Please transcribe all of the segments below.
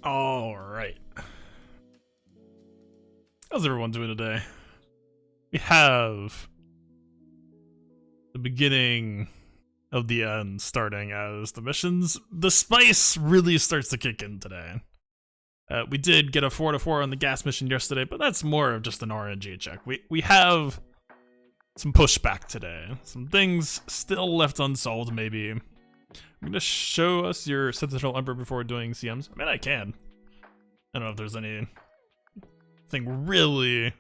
All right. How's everyone doing today? We have the beginning of the end starting as the missions. The spice really starts to kick in today. We did get a 4-4 on the gas mission yesterday, but that's more of just an RNG check. We have some pushback today. Some things still left unsolved, maybe. I'm going to show us your Sentinel Emperor before doing CMs. I mean, I can. I don't know if there's anything really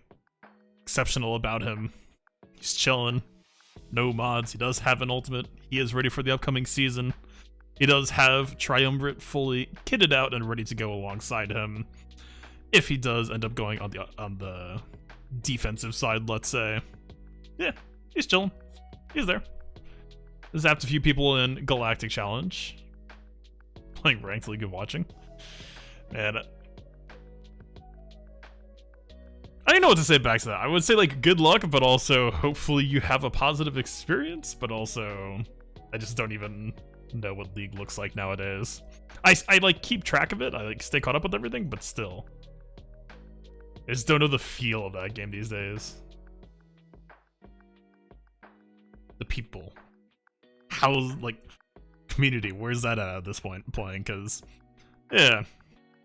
exceptional about him. He's chilling. No mods. He does have an ultimate. He is ready for the upcoming season. He does have Triumvirate fully kitted out and ready to go alongside him. If he does end up going on the defensive side, let's say. Yeah, he's chilling. He's there. Zapped a few people in Galactic Challenge. Playing Ranked League of Watching. Man, I don't know what to say back to that. I would say, like, good luck, but also hopefully you have a positive experience, but also I just don't even know what League looks like nowadays. I like keep track of it. I like stay caught up with everything, but still. I just don't know the feel of that game these days. The people. How's, like, community? Where's that at this point playing? Because, yeah.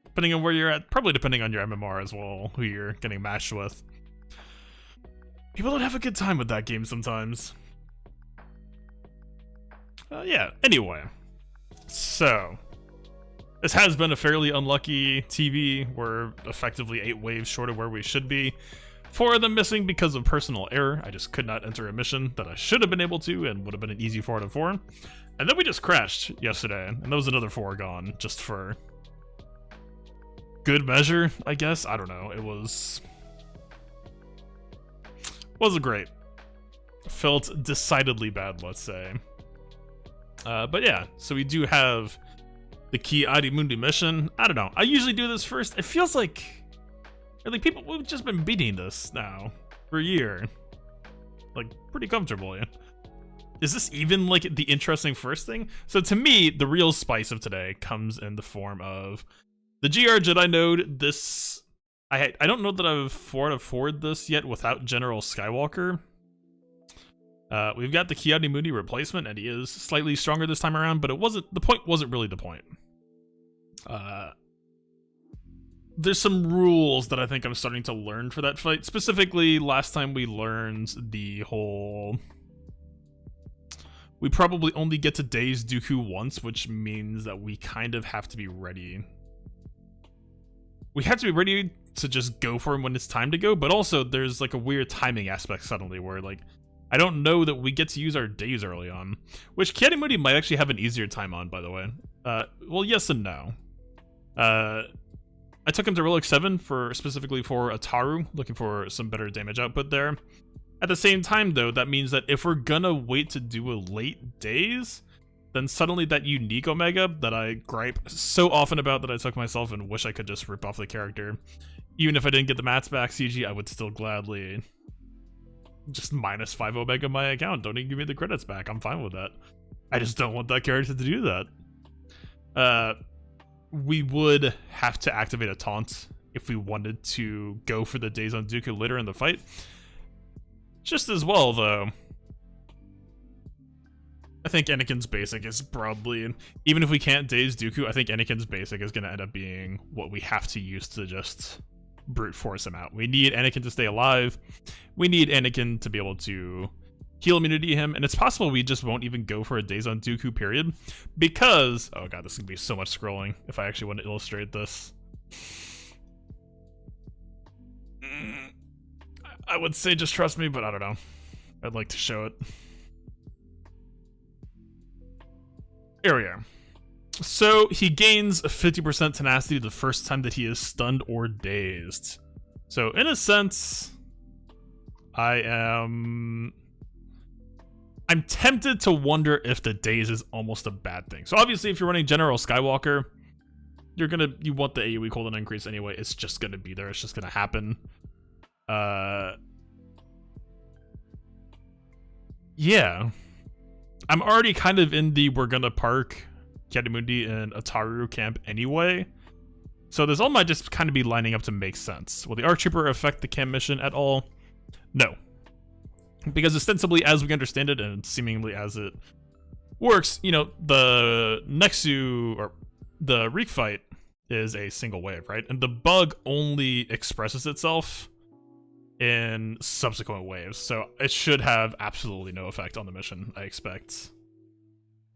Depending on where you're at, probably depending on your MMR as well, who you're getting matched with. People don't have a good time with that game sometimes. Yeah, anyway. So, this has been a fairly unlucky TV. We're effectively 8 waves short of where we should be. 4 of them missing because of personal error. I just could not enter a mission that I should have been able to and would have been an easy 4 out of 4. And then we just crashed yesterday, and there was another 4 gone just for good measure, I guess. I don't know. It wasn't great. Felt decidedly bad, let's say. But yeah, so we do have the Ki-Adi-Mundi mission. I don't know. I usually do this first. It feels like people, we've just been beating this now for a year. Like, pretty comfortably. Is this even, like, the interesting first thing? So to me, the real spice of today comes in the form of the GR Jedi node. This, I don't know that I've 4'd this yet without General Skywalker. We've got the Ki-Adi-Mundi replacement, and he is slightly stronger this time around, but the point wasn't really the point. There's some rules that I think I'm starting to learn for that fight. Specifically, last time we learned the whole... We probably only get to Daze Dooku once, which means that we kind of have to be ready. We have to be ready to just go for him when it's time to go, but also there's like a weird timing aspect suddenly where, like, I don't know that we get to use our days early on, which Ki-Adi-Mundi might actually have an easier time on, by the way. Well, yes and no. I took him to Relic 7 specifically for Ataru, looking for some better damage output there. At the same time, though, that means that if we're gonna wait to do a late days, then suddenly that unique Omega that I gripe so often about that I took myself and wish I could just rip off the character. Even if I didn't get the mats back, CG, I would still gladly just -5 Omega my account. Don't even give me the credits back. I'm fine with that. I just don't want that character to do that. We would have to activate a taunt if we wanted to go for the days on Dooku later in the fight. Just as well, though, I think Anakin's basic is probably, even if we can't daze Dooku, I think Anakin's basic is going to end up being what we have to use to just brute force him out. We need Anakin to stay alive. We need Anakin to be able to heal immunity him, and it's possible we just won't even go for a daze on Dooku, period. Because, oh god, this is going to be so much scrolling if I actually want to illustrate this. I would say just trust me, but I don't know. I'd like to show it. Here we are. So he gains a 50% tenacity the first time that he is stunned or dazed. So in a sense, I'm tempted to wonder if the daze is almost a bad thing. So obviously, if you're running General Skywalker, you want the AoE cooldown increase anyway. It's just gonna be there. It's just gonna happen. Yeah. I'm already kind of in the we're gonna park Ki-Adi-Mundi and Ataru camp anyway. So this all might just kind of be lining up to make sense. Will the Arc Trooper affect the KAM mission at all? No. Because ostensibly, as we understand it, and seemingly as it works, you know, the Nexu, or the Reek fight, is a single wave, right? And the bug only expresses itself in subsequent waves, so it should have absolutely no effect on the mission, I expect.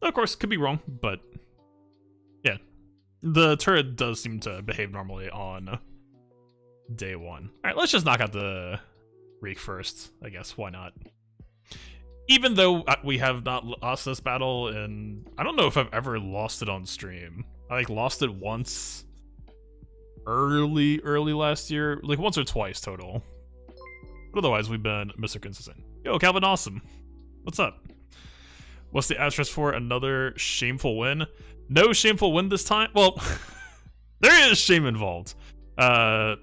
Of course, could be wrong, but yeah. The turret does seem to behave normally on day one. Alright, let's just knock out the Reek first, I guess. Why not? Even though we have not lost this battle, and I don't know if I've ever lost it on stream. I like lost it once early last year, like once or twice total. But otherwise, we've been Mr. Consistent. Yo, Calvin Awesome. What's up? What's the asterisk for? Another shameful win? No shameful win this time? Well, there is shame involved. Number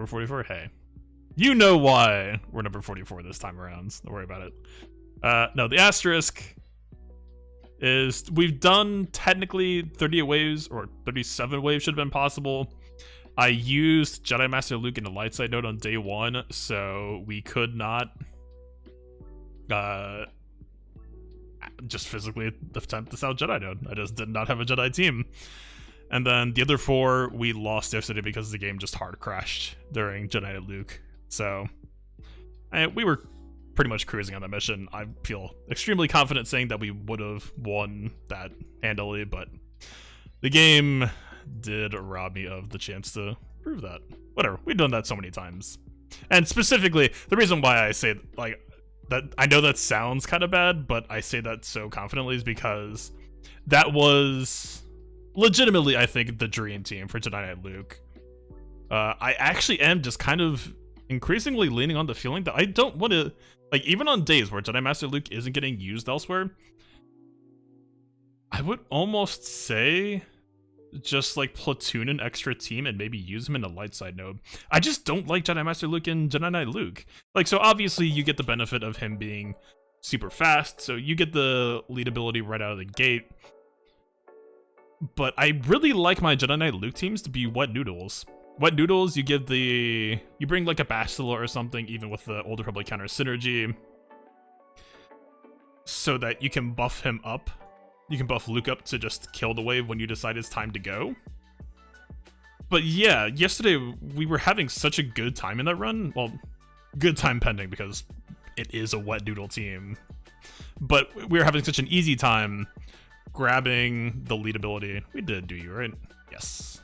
44? Hey. You know why we're number 44 this time around. Don't worry about it. No, the asterisk is we've done technically 38 waves, or 37 waves should have been possible. I used Jedi Master Luke in the light side node on day one, so we could not just physically attempt this out Jedi node. I just did not have a Jedi team. And then the other 4 we lost yesterday because the game just hard crashed during Jedi Luke. So we were pretty much cruising on that mission. I feel extremely confident saying that we would have won that handily, but the game did rob me of the chance to prove that. Whatever, we've done that so many times. And specifically, the reason why I say like that, I know that sounds kind of bad, but I say that so confidently is because that was legitimately, I think, the dream team for Jedi Knight Luke. I actually am just kind of increasingly leaning on the feeling that I don't want to, like, even on days where Jedi Master Luke isn't getting used elsewhere, I would almost say just like platoon an extra team and maybe use him in the light side node. I just don't like Jedi Master Luke and Jedi Knight Luke. Like, so obviously you get the benefit of him being super fast, so you get the lead ability right out of the gate. But I really like my Jedi Knight Luke teams to be wet noodles. Wet noodles, you bring like a Bastila or something, even with the Old Republic counter synergy, so that you can buff him up. You can buff Luke up to just kill the wave when you decide it's time to go. But yeah, yesterday we were having such a good time in that run. Well, good time pending because it is a wet noodle team. But we were having such an easy time grabbing the lead ability. We did do you, right? Yes.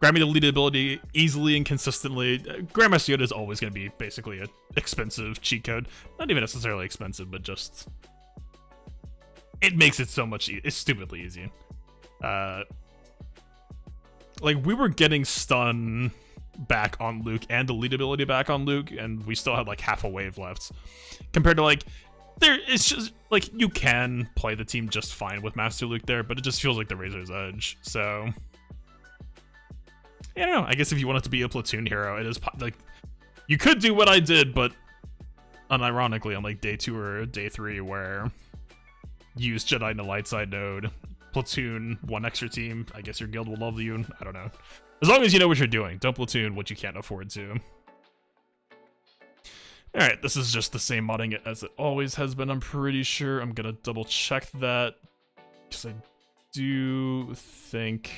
Grabbing the lead ability easily and consistently. Grandmaster Yoda is always going to be basically an expensive cheat code. Not even necessarily expensive, but just... it makes it so much it's stupidly easy. Like, we were getting stun back on Luke and the lead ability back on Luke, and we still had like half a wave left. Compared to like, it's just like, you can play the team just fine with Master Luke there, but it just feels like the razor's edge. So I don't know. I guess if you want it to be a platoon hero, it is like, you could do what I did, but unironically on like day 2 or day 3, where use Jedi in the light side node, platoon 1 extra team. I guess your guild will love you. I don't know. As long as you know what you're doing, don't platoon what you can't afford to. Alright, this is just the same modding as it always has been, I'm pretty sure. I'm gonna double check that, because I do think...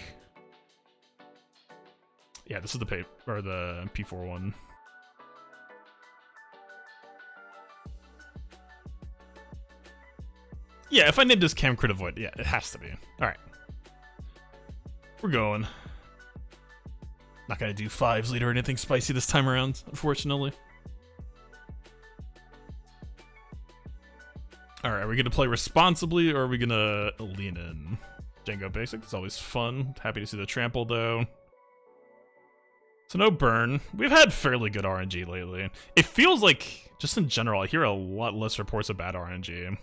yeah, this is the the P4 one. Yeah, if I named this Cam Crit Avoid, yeah, it has to be. Alright. We're going. Not gonna do 5s lead or anything spicy this time around, unfortunately. Alright, are we gonna play responsibly, or are we gonna lean in? Django Basic, it's always fun. Happy to see the trample, though. So no burn. We've had fairly good RNG lately. It feels like, just in general, I hear a lot less reports of bad RNG.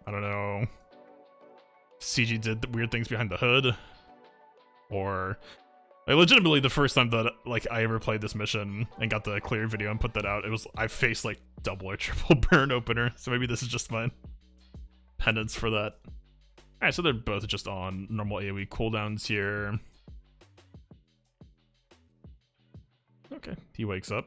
I don't know. CG did weird things behind the hood, or like, legitimately the first time that like I ever played this mission and got the clear video and put that out, I faced like double or triple burn opener. So maybe this is just my penance for that. Alright, so they're both just on normal AoE cooldowns here. Okay, he wakes up.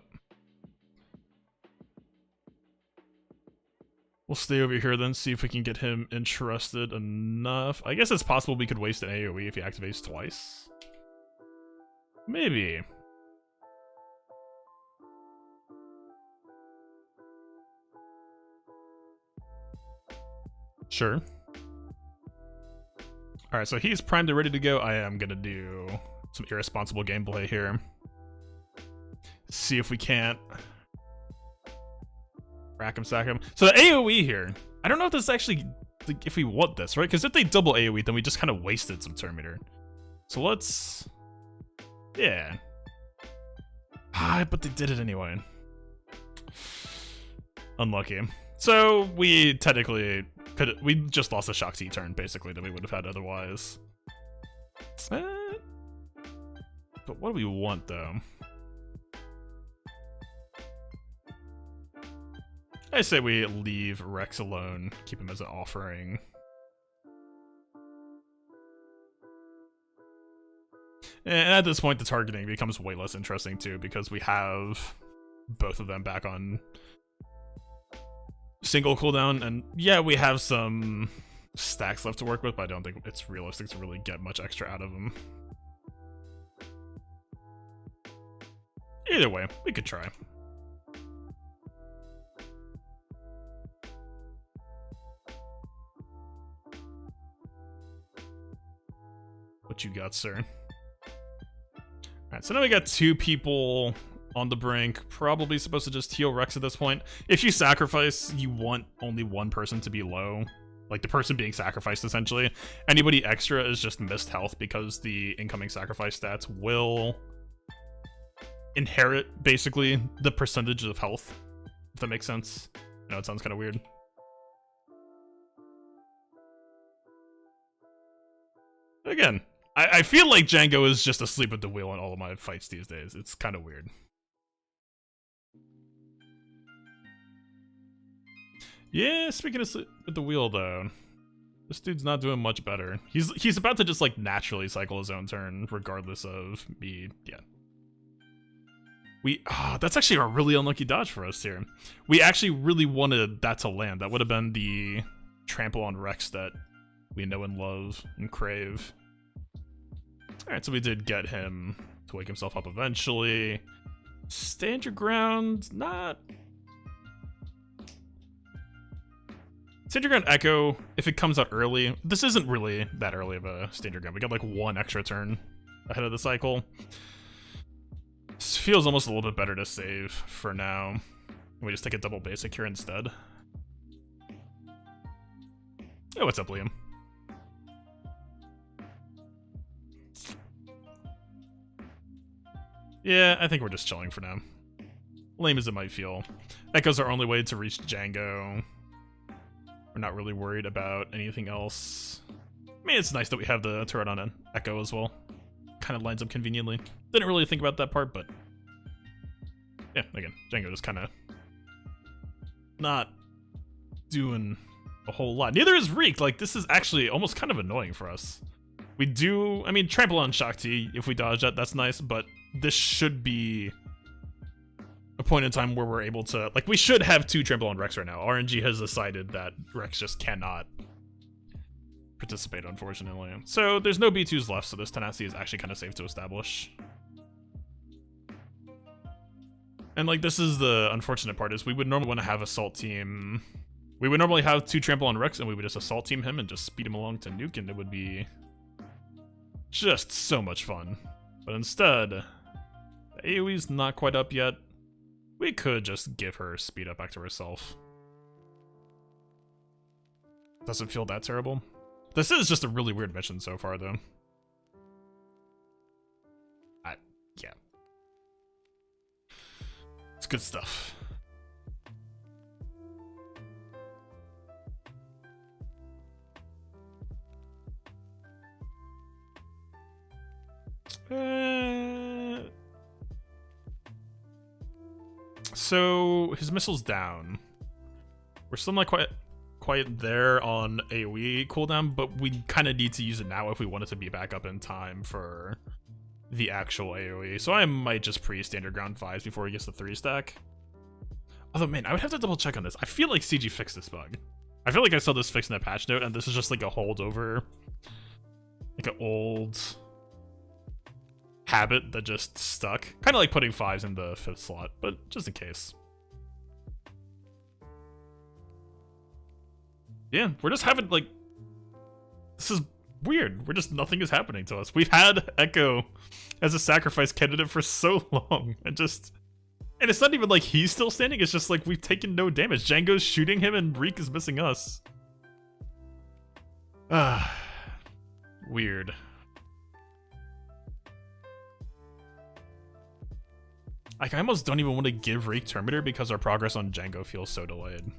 We'll stay over here then, see if we can get him interested enough. I guess it's possible we could waste an AoE if he activates twice. Maybe. Sure. Alright, so he's primed and ready to go. I am gonna do some irresponsible gameplay here. See if we can't rack him, sack him. So the AoE here, I don't know if this is actually, like, if we want this, right? Because if they double AoE, then we just kind of wasted some turn meter. So let's, yeah. But they did it anyway. Unlucky. So we technically we just lost a Shakti turn, basically, that we would have had otherwise. But what do we want, though? I say we leave Rex alone, keep him as an offering. And at this point, the targeting becomes way less interesting, too, because we have both of them back on single cooldown, and yeah, we have some stacks left to work with, but I don't think it's realistic to really get much extra out of them. Either way, we could try. What you got, sir? Alright, so now we got two people on the brink, probably supposed to just heal Rex at this point. If you sacrifice, you want only one person to be low. Like, the person being sacrificed, essentially. Anybody extra is just missed health because the incoming sacrifice stats will inherit, basically, the percentage of health. If that makes sense. I know it sounds kind of weird. Again, I feel like Django is just asleep at the wheel in all of my fights these days. It's kind of weird. Yeah, speaking of sleep at the wheel, though, this dude's not doing much better. He's about to just, like, naturally cycle his own turn, regardless of me. Yeah. That's actually a really unlucky dodge for us here. We actually really wanted that to land. That would have been the trample on Rex that we know and love and crave. Alright, so we did get him to wake himself up eventually. Stand your ground, not... Stand your ground Echo, if it comes out early, this isn't really that early of a stand your ground. We got like one extra turn ahead of the cycle. This feels almost a little bit better to save for now. We just take a double basic here instead. Oh, what's up, Liam? Yeah, I think we're just chilling for now. Lame as it might feel. Echo's our only way to reach Django. We're not really worried about anything else. I mean, it's nice that we have the turret on an Echo as well. Kind of lines up conveniently. Didn't really think about that part, but... yeah, again, Django just kind of... not doing a whole lot. Neither is Reek. Like, this is actually almost kind of annoying for us. We do... I mean, trample on Shakti, if we dodge that, that's nice, but this should be a point in time where we're able to... like, we should have 2 trample on Rex right now. RNG has decided that Rex just cannot participate, unfortunately. So there's no B2s left, so this tenacity is actually kind of safe to establish. And, like, this is the unfortunate part, is we would normally want to have assault team... we would normally have 2 trample on Rex, and we would just assault team him and just speed him along to nuke, and it would be just so much fun. But instead, the AoE's not quite up yet. We could just give her speed up back to herself. Doesn't feel that terrible. This is just a really weird mission so far, though. Yeah. It's good stuff. So his missile's down. We're still not quite quite there on AoE cooldown, but we kind of need to use it now if we want it to be back up in time for the actual AoE. So I might just pre-standard ground 5s before he gets the 3-stack. Although, man, I would have to double check on this. I feel like CG fixed this bug. I feel like I saw this fixed in a patch note, and this is just like a holdover, like an old habit that just stuck. Kind of like putting 5s in the 5th slot, but just in case. Yeah, we're just having, like, this is weird. We're just, nothing is happening to us. We've had Echo as a sacrifice candidate for so long, and it's not even like he's still standing, it's just like we've taken no damage. Django's shooting him and Reek is missing us. Weird. Like, I almost don't even want to give Reek Terminator because our progress on Django feels so delayed.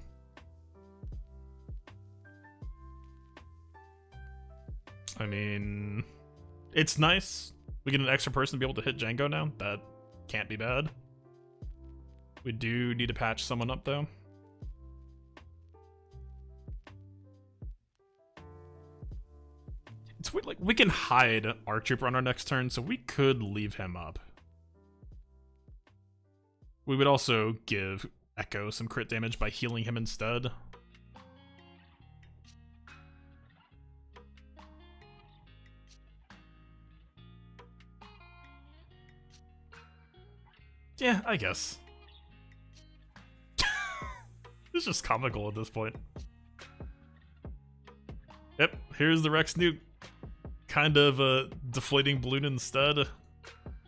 I mean, it's nice. We get an extra person to be able to hit Django now. That can't be bad. We do need to patch someone up, though. It's weird, like, we can hide Arc Trooper on our next turn, so we could leave him up. We would also give Echo some crit damage by healing him instead. Yeah, I guess. It's just comical at this point. Yep, here's the Rex nuke. Kind of a deflating balloon instead.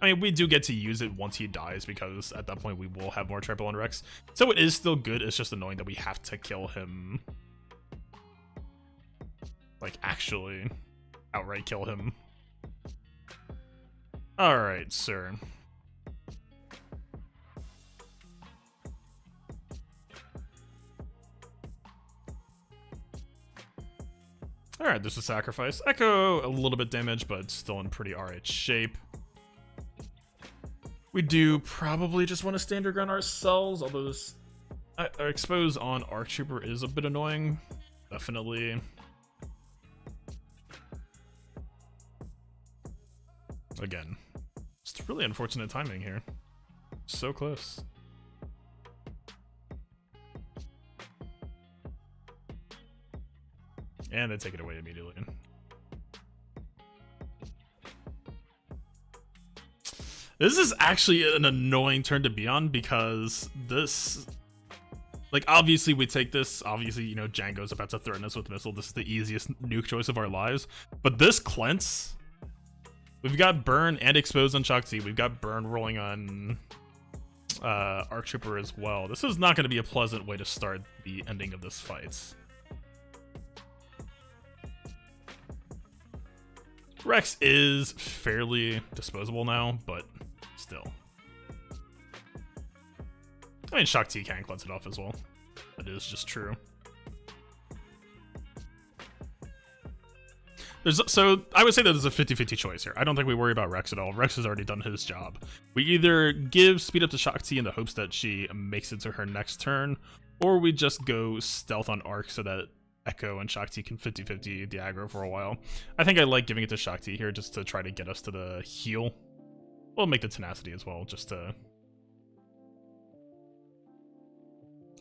I mean, we do get to use it once he dies, because at that point we will have more triple on Rex. So it is still good, it's just annoying that we have to kill him. Like, actually outright kill him. Alright, sir. Alright, there's a sacrifice. Echo, a little bit damaged, but still in pretty alright shape. We do probably just want to standard ground ourselves, although this our expose on Arc Trooper is a bit annoying. Definitely. Again, it's really unfortunate timing here. So close. And they take it away immediately. This is actually an annoying turn to be on, because this, like, obviously we take this, obviously, you know, Django's about to threaten us with missile, this is the easiest nuke choice of our lives, but this cleanse, we've got burn and expose on Shakti, we've got burn rolling on Arc Trooper as well. This is not going to be a pleasant way to start the ending of this fight. Rex is fairly disposable now, but still. I mean, Shakti can cleanse it off as well. That is just true. So I would say that there's a 50-50 choice here. I don't think we worry about Rex at all. Rex has already done his job. We either give speed up to Shakti in the hopes that she makes it to her next turn, or we just go stealth on Arc so that Echo and Shakti can 50-50 the aggro for a while. I think I like giving it to Shakti here just to try to get us to the heal. We'll make the tenacity as well, just to...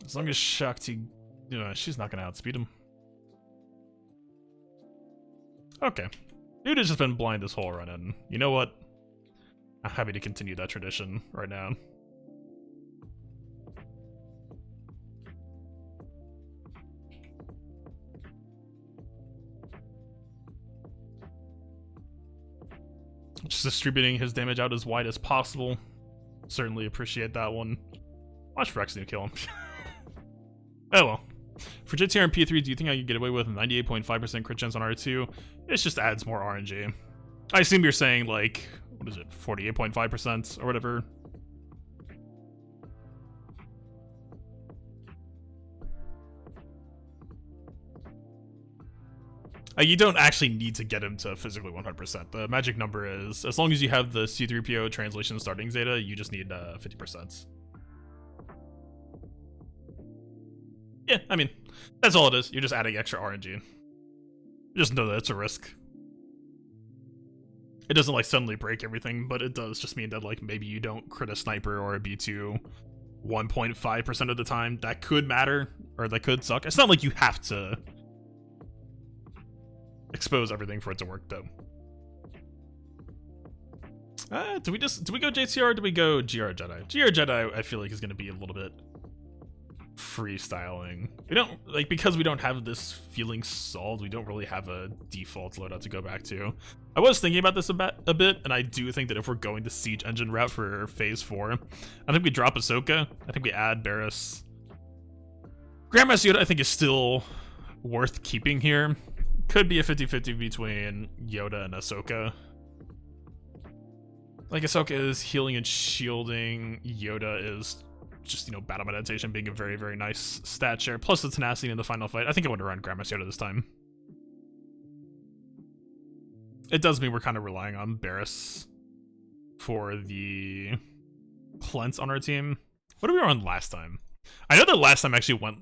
As long as Shakti... she's not going to outspeed him. Okay. Dude has just been blind this whole run, and you know what? I'm happy to continue that tradition right now. Just distributing his damage out as wide as possible. Certainly appreciate that one. Watch Rex kill him. Oh well. For JTR and P3, do you think I could get away with 98.5% crit chance on R2? It just adds more RNG. I assume you're saying, like, what is it, 48.5% or whatever? You don't actually need to get him to physically 100%. The magic number is, as long as you have the C3PO translation starting zeta, you just need 50%. Yeah, I mean, that's all it is. You're just adding extra RNG. Just know that it's a risk. It doesn't like suddenly break everything, but it does just mean that like maybe you don't crit a sniper or a B2 1.5% of the time. That could matter, or that could suck. It's not like you have to expose everything for it to work though. Do we go JCR or do we go GR Jedi? GR Jedi I feel like is gonna be a little bit freestyling. We don't like, because we don't have this feeling solved, we don't really have a default loadout to go back to. I was thinking about this a bit, and I do think that if we're going the siege engine route for phase 4, I think we drop Ahsoka. I think we add Barriss. Grandmaster Yoda I think is still worth keeping here. Could be a 50-50 between Yoda and Ahsoka. Like, Ahsoka is healing and shielding. Yoda is just, you know, battle meditation being a very, very nice stat share. Plus the tenacity in the final fight. I think I want to run Grandmaster Yoda this time. It does mean we're kind of relying on Barriss for the cleanse on our team. What did we run last time? I know that last time actually went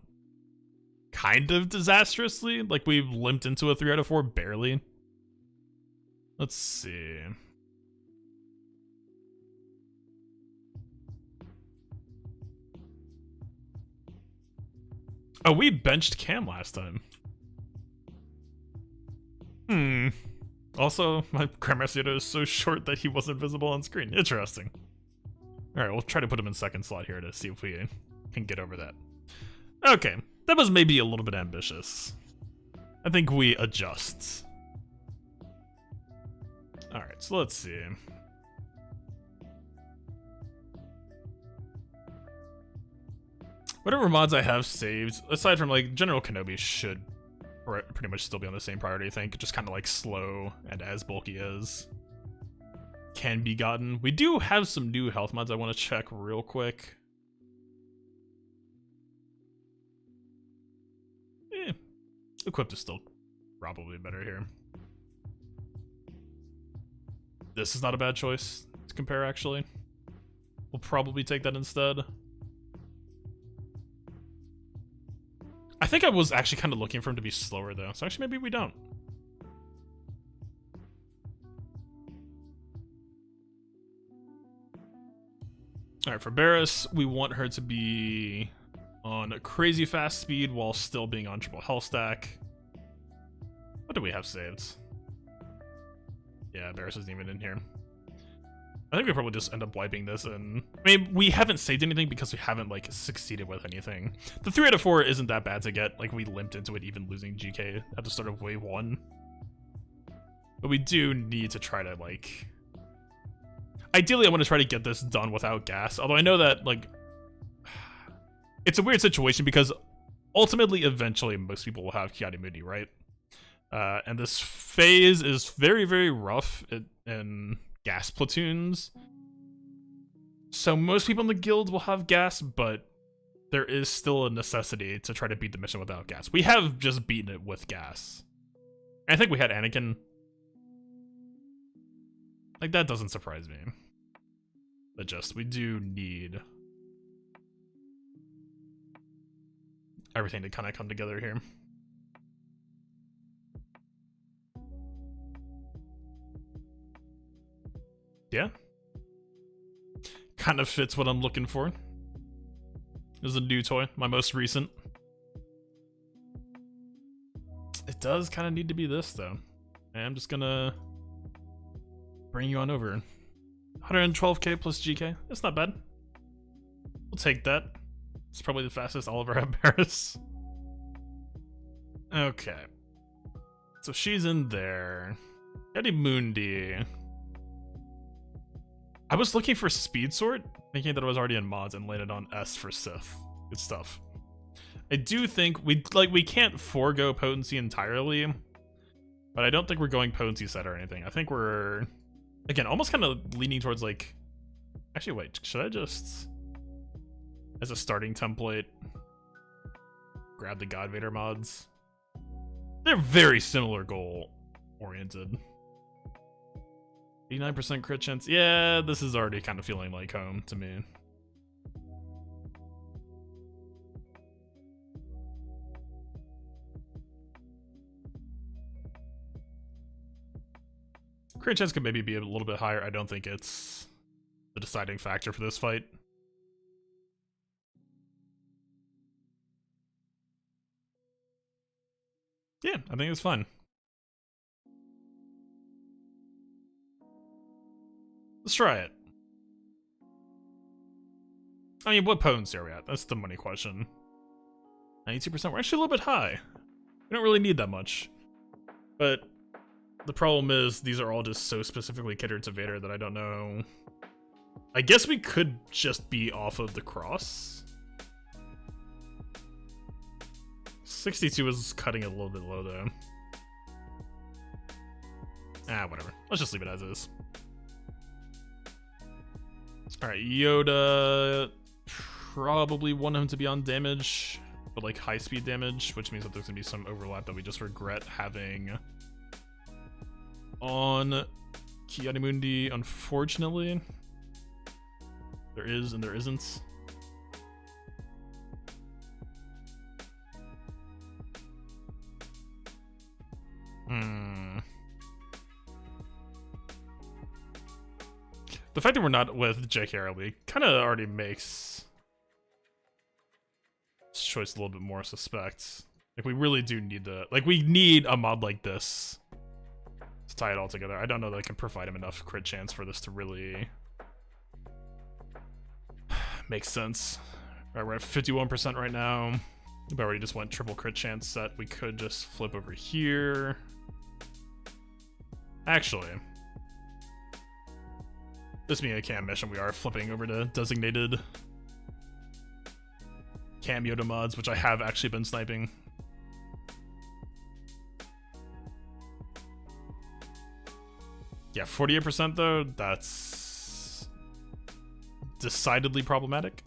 kind of disastrously. Like, we limped into a 3 out of 4 barely. Let's see. Oh, we benched KAM last time. Also, my Grandmaster Yoda is so short that he wasn't visible on screen. Interesting. Alright, we'll try to put him in second slot here to see if we can get over that. Okay, that was maybe a little bit ambitious. I think we adjust. Alright, so let's see. Whatever mods I have saved, aside from like General Kenobi, should pretty much still be on the same priority, I think. Just kind of like slow and as bulky as can be gotten. We do have some new health mods I want to check real quick. Equipped is still probably better here. This is not a bad choice to compare, actually. We'll probably take that instead. I think I was actually kind of looking for him to be slower, though. So actually, maybe we don't. Alright, for Barriss, we want her to be on a crazy fast speed while still being on triple health stack. What do we have saved? Yeah, Barriss isn't even in here. I think we probably just end up wiping this, and I mean, we haven't saved anything because we haven't like succeeded with anything. The 3 out of 4 isn't that bad to get. Like, we limped into it even losing GK at the start of wave 1. But we do need to try to like, ideally I want to try to get this done without gas, although I know that like it's a weird situation because ultimately eventually most people will have Ki-Adi-Mundi, right? And this phase is very, very rough in gas platoons. So most people in the guild will have gas, but there is still a necessity to try to beat the mission without gas. We have just beaten it with gas. I think we had Anakin. Like, that doesn't surprise me. But just, we do need everything to kind of come together here. Yeah. Kind of fits what I'm looking for. This is a new toy, my most recent. It does kind of need to be this, though. And I'm just gonna bring you on over. 112k plus GK. That's not bad. We'll take that. It's probably the fastest Oliver have Barriss. Okay. So she's in there. Ki-Adi-Mundi. I was looking for Speed Sword, thinking that it was already in mods, and landed on S for Sith. Good stuff. I do think we can't forego potency entirely, but I don't think we're going potency set or anything. I think we're, again, almost kind of leaning towards like, actually wait, should I just, as a starting template, grab the God Vader mods? They're very similar goal oriented. 89% crit chance. Yeah, this is already kind of feeling like home to me. Crit chance could maybe be a little bit higher. I don't think it's the deciding factor for this fight. Yeah, I think it's fine. Let's try it. I mean, what potency are we at? That's the money question. 92%. We're actually a little bit high. We don't really need that much. But the problem is these are all just so specifically catered to Vader that I don't know. I guess we could just be off of the cross. 62 is cutting it a little bit low though. Ah, whatever. Let's just leave it as is. Alright, Yoda. Probably want him to be on damage, but like high speed damage, which means that there's gonna be some overlap that we just regret having on Ki-Adi-Mundi, unfortunately. There is and there isn't. The fact that we're not with JK kind of already makes this choice a little bit more suspect. Like, we really do need to, like, we need a mod like this to tie it all together. I don't know that I can provide him enough crit chance for this to really make sense. Alright, we're at 51% right now. We already just went triple crit chance set. We could just flip over here. Actually, this being a KAM mission, we are flipping over to designated KAM Yoda mods, which I have actually been sniping. Yeah, 48% though, that's decidedly problematic.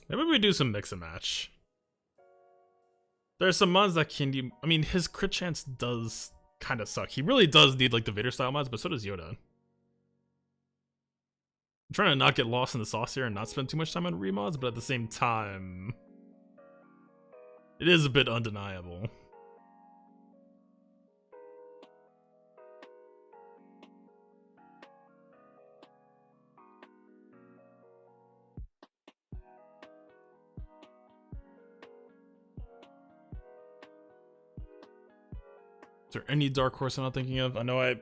Maybe we do some mix and match. There's some mods that can do. I mean, his crit chance does kind of suck. He really does need like the Vader style mods, but so does Yoda. I'm trying to not get lost in the sauce here and not spend too much time on remods, but at the same time, it is a bit undeniable. Is there any dark horse I'm not thinking of? I know I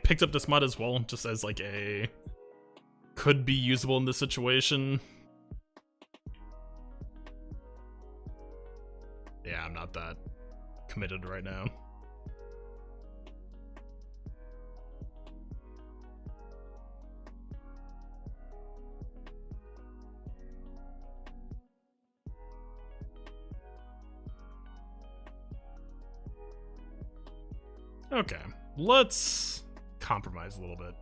picked up this mod as well, just as like a could be usable in this situation. Yeah, I'm not that committed right now. Okay, let's compromise a little bit.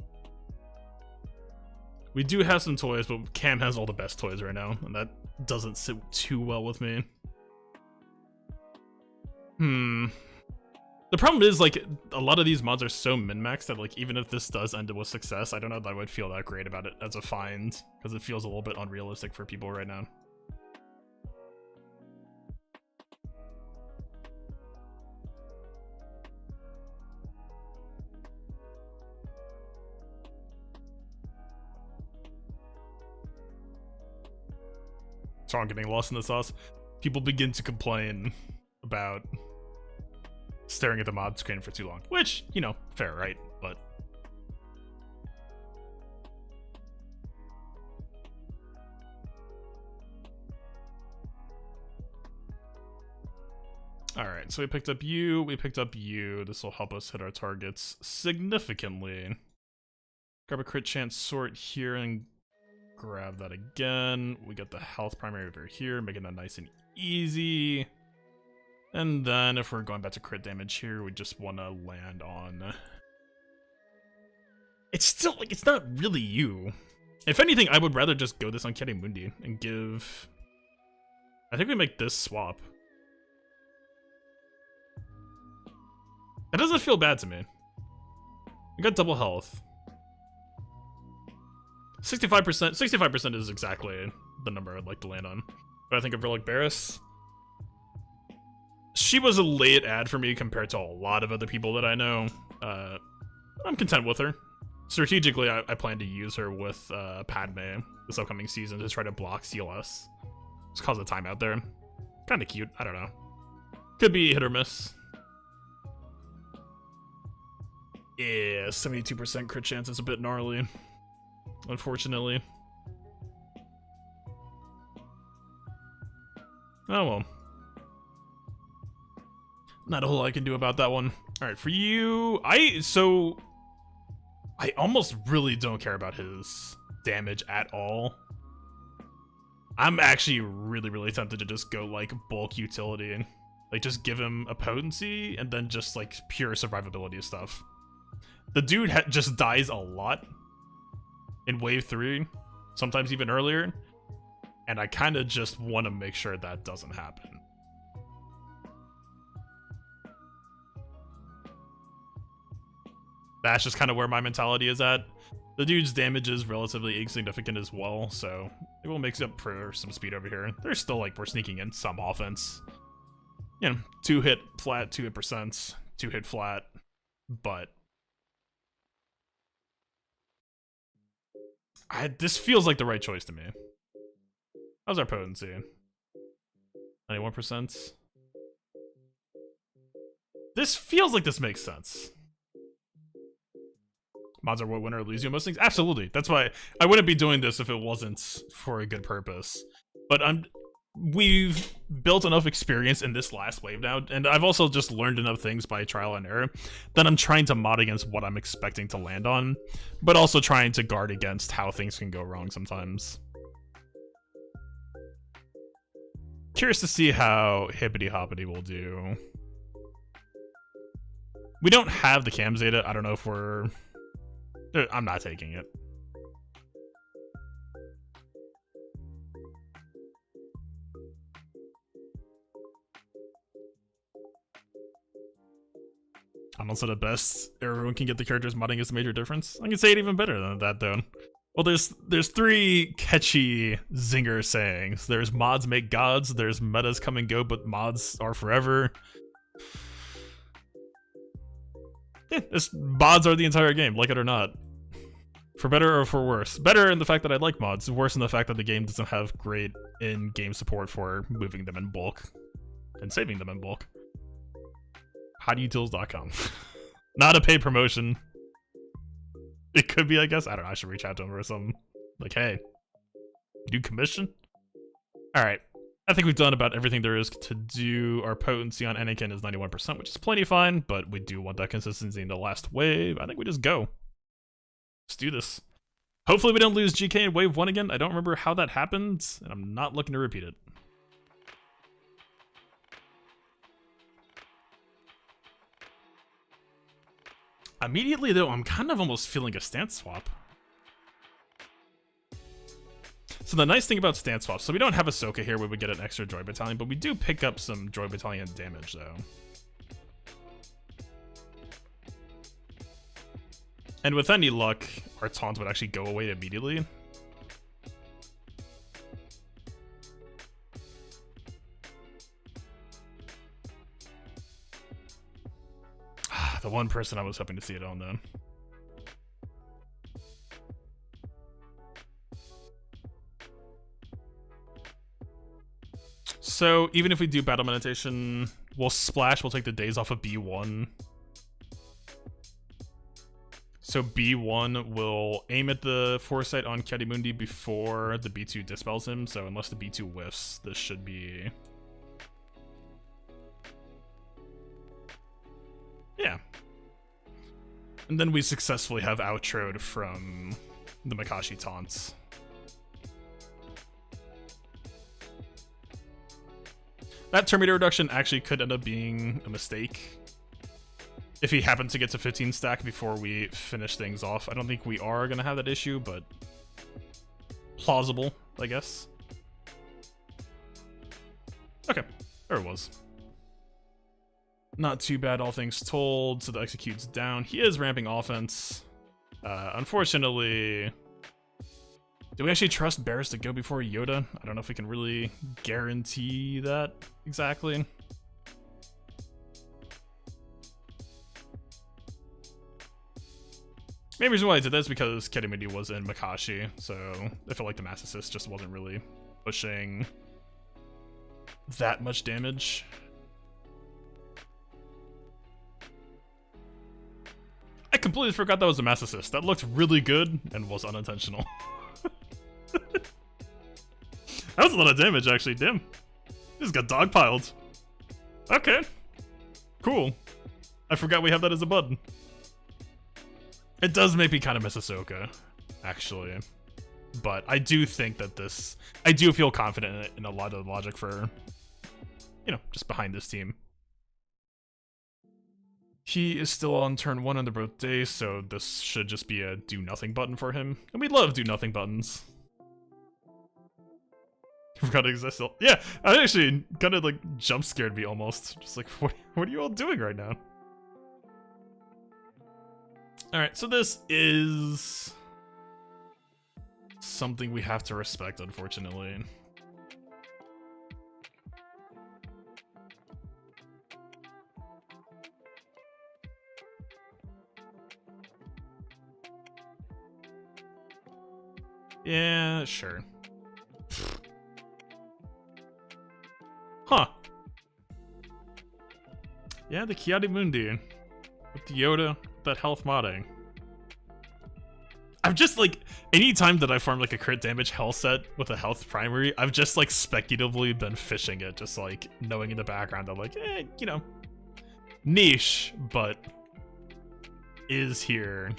We do have some toys, but KAM has all the best toys right now, and that doesn't sit too well with me. The problem is, like, a lot of these mods are so min-maxed that, like, even if this does end with success, I don't know that I would feel that great about it as a find, because it feels a little bit unrealistic for people right now. So I'm getting lost in the sauce. People begin to complain about staring at the mod screen for too long, which, you know, fair, right? But all right, so we picked up you, we picked up you. This will help us hit our targets significantly. Grab a crit chance sort here and grab that again. We got the health primary over here, making that nice and easy. And then if we're going back to crit damage here, we just want to land on... It's still, like, it's not really you. If anything, I would rather just go this on Ki-Adi-Mundi and give... I think we make this swap. It doesn't feel bad to me. I got double health. 65%. 65% is exactly the number I'd like to land on. But I think of Relic Barris. She was a late ad for me compared to a lot of other people that I know. I'm content with her. Strategically, I plan to use her with Padme this upcoming season to try to block CLS. Just cause a timeout there. Kind of cute. I don't know. Could be hit or miss. Yeah, 72% crit chance is a bit gnarly, unfortunately. Oh well. Not a whole lot I can do about that one. Alright, for you, I almost really don't care about his damage at all. I'm actually really tempted to just go like bulk utility. Like just give him a potency and then just like pure survivability stuff. The dude just dies a lot in wave 3, sometimes even earlier, and I kind of just want to make sure that doesn't happen. That's just kind of where my mentality is at. The dude's damage is relatively insignificant as well, so it will make up for some speed over here. There's still like we're sneaking in some offense. You know, 2 hit flat, 2 hit percents, 2 hit flat, but this feels like the right choice to me. How's our potency? 91%. This feels like this makes sense. Mods are what win or lose you most things? Absolutely. That's why I wouldn't be doing this if it wasn't for a good purpose. But we've built enough experience in this last wave now, and I've also just learned enough things by trial and error that I'm trying to mod against what I'm expecting to land on, but also trying to guard against how things can go wrong sometimes. Curious to see how Hippity Hoppity will do. We don't have the KAM Zeta. I don't know if we're... I'm not taking it. I'm also the best. Everyone can get the characters modding is the major difference. I can say it even better than that, though. Well, there's 3 catchy zinger sayings. There's mods make gods. There's metas come and go, but mods are forever. Yeah, mods are the entire game, like it or not. For better or for worse. Better in the fact that I like mods. Worse in the fact that the game doesn't have great in-game support for moving them in bulk and saving them in bulk. HowDoYouTools.com. Not a paid promotion. It could be, I guess. I don't know. I should reach out to him or something. Like, hey, you do commission? Alright. I think we've done about everything there is to do. Our potency on Anakin is 91%, which is plenty fine, but we do want that consistency in the last wave. I think we just go. Let's do this. Hopefully we don't lose GK in wave 1 again. I don't remember how that happened, and I'm not looking to repeat it. Immediately, though, I'm kind of almost feeling a stance swap. So the nice thing about stance swaps, so we don't have Ahsoka here where we get an extra droid battalion, but we do pick up some droid battalion damage, though. And with any luck, our taunt would actually go away immediately. The one person I was hoping to see it on, though. So even if we do battle meditation, we'll splash, we'll take the days off of B1. So B1 will aim at the foresight on Ki-Adi-Mundi before the B2 dispels him, so unless the B2 whiffs, this should be... yeah. And then we successfully have outroed from the Makashi taunts. That Terminator reduction actually could end up being a mistake. If he happens to get to 15 stack before we finish things off. I don't think we are going to have that issue, but plausible, I guess. Okay, there it was. Not too bad, all things told. So the execute's down. He is ramping offense. Unfortunately, do we actually trust Barris to go before Yoda? I don't know if we can really guarantee that exactly. Main reason why I did that is because Ki-Adi-Mundi was in Makashi, so I felt like the Mass Assist just wasn't really pushing that much damage. I completely forgot that was a Mass Assist. That looked really good and was unintentional. That was a lot of damage, actually. Damn. He just got dogpiled. Okay. Cool. I forgot we have that as a button. It does make me kind of miss Ahsoka, actually. But I do think that this... I do feel confident in a lot of the logic for, you know, just behind this team. He is still on turn 1 on the both days, so this should just be a do-nothing button for him. And we love do-nothing buttons. I forgot it exists. Yeah, I actually kind of like jump-scared me almost. Just like, what are you all doing right now? Alright, so this is something we have to respect, unfortunately. Yeah, sure. Huh. Yeah, the Ki-Adi-Mundi with the Yoda, that health modding. I've just like, anytime that I farm like a crit damage health set with a health primary, I've just like speculatively been fishing it, just like knowing in the background that like, you know, niche, but is here.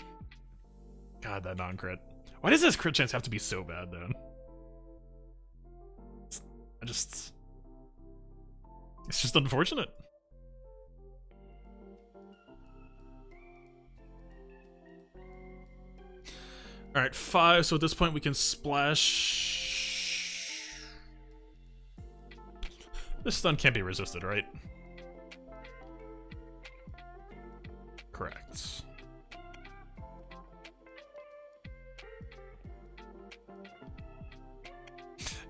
God, that non-crit. Why does this crit chance have to be so bad, though? It's just unfortunate. Alright, 5, so at this point we can splash... This stun can't be resisted, right? Correct.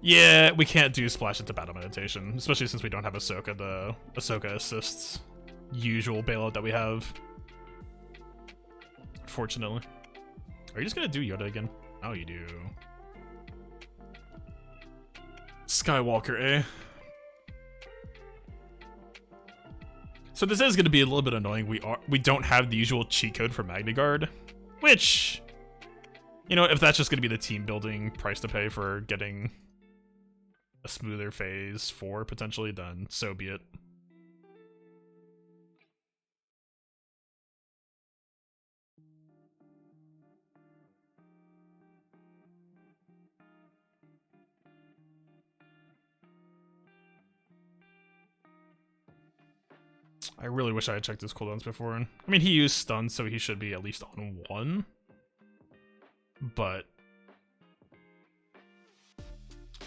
Yeah, we can't do splash into battle meditation, especially since we don't have Ahsoka, the Ahsoka assists usual bailout that we have. Unfortunately. Are you just gonna do Yoda again? Oh, you do. Skywalker, eh? So this is gonna be a little bit annoying. We don't have the usual cheat code for Magnagard, which, you know, if that's just gonna be the team building price to pay for getting a smoother phase 4 potentially, then so be it. I really wish I had checked his cooldowns before. I mean, he used stun, so he should be at least on 1. But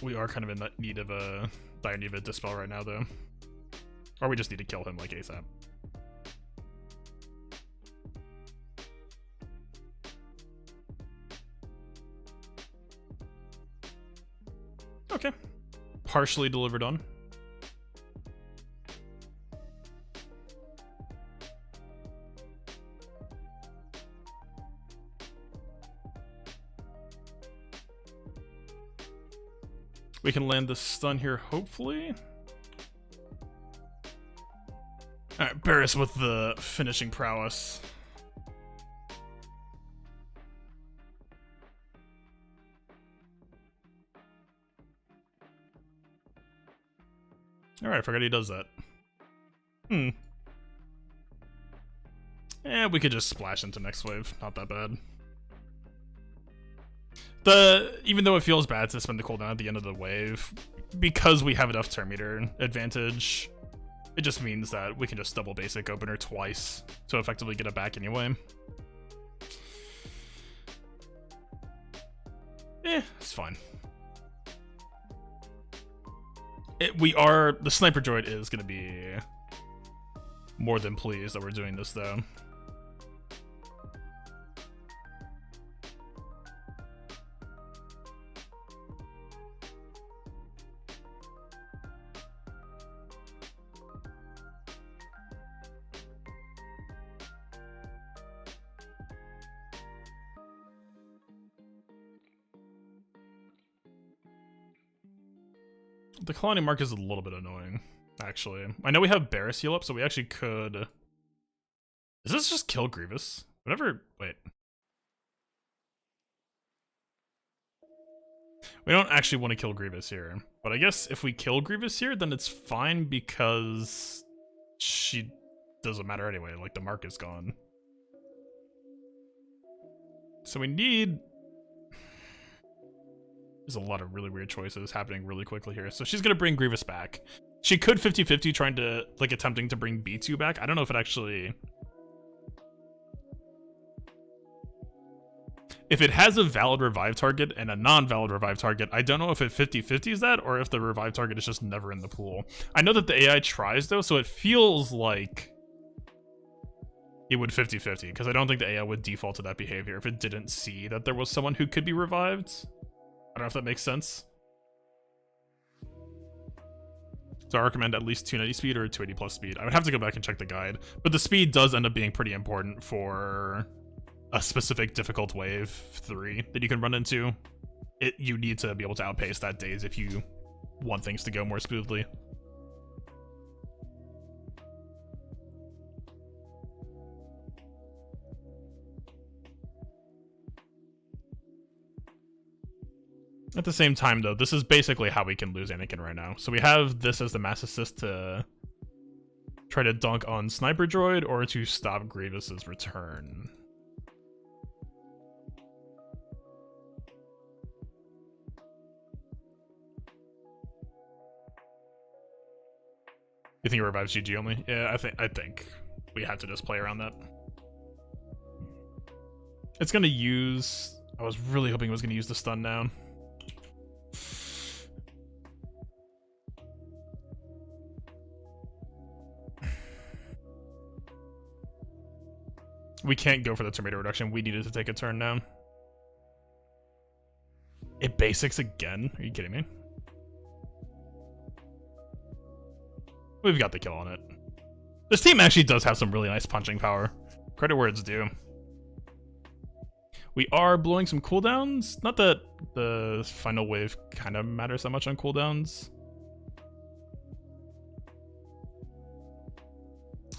we are kind of in need of a dire need of a dispel right now, though. Or we just need to kill him like ASAP. Okay. Partially delivered on. We can land the stun here, hopefully. Alright, Barris with the finishing prowess. Alright, I forgot he does that. We could just splash into next wave. Not that bad. Even though it feels bad to spend the cooldown at the end of the wave, because we have enough turn meter advantage, it just means that we can just double basic opener twice to effectively get it back anyway. It's fine. The sniper droid is gonna be more than pleased that we're doing this, though. The colony mark is a little bit annoying, actually. I know we have Barris heal up, so we actually could... Does this just kill Grievous? Whatever... Wait. We don't actually want to kill Grievous here. But I guess if we kill Grievous here, then it's fine because... she doesn't matter anyway, like the mark is gone. So we need... There's a lot of really weird choices happening really quickly here. So she's going to bring Grievous back. She could 50-50 trying to, like, attempting to bring B2 back. I don't know if it actually... If it has a valid revive target and a non-valid revive target, I don't know if it 50-50s that or if the revive target is just never in the pool. I know that the AI tries, though, so it feels like it would 50-50, because I don't think the AI would default to that behavior if it didn't see that there was someone who could be revived. I don't know if that makes sense. So I recommend at least 290 speed or 280 plus speed. I would have to go back and check the guide, but the speed does end up being pretty important for a specific difficult wave 3 that you can run into. You need to be able to outpace that daze if you want things to go more smoothly. At the same time, though, this is basically how we can lose Anakin right now. So we have this as the mass assist to try to dunk on Sniper Droid or to stop Grievous's return. You think it revives GG only? Yeah, I think we have to just play around that. It's gonna use... I was really hoping it was gonna use the stun down. We can't go for the tomato reduction. We needed to take a turn down. It basics again? Are you kidding me? We've got the kill on it. This team actually does have some really nice punching power. Credit where it's due. We are blowing some cooldowns. Not that the final wave kind of matters that much on cooldowns.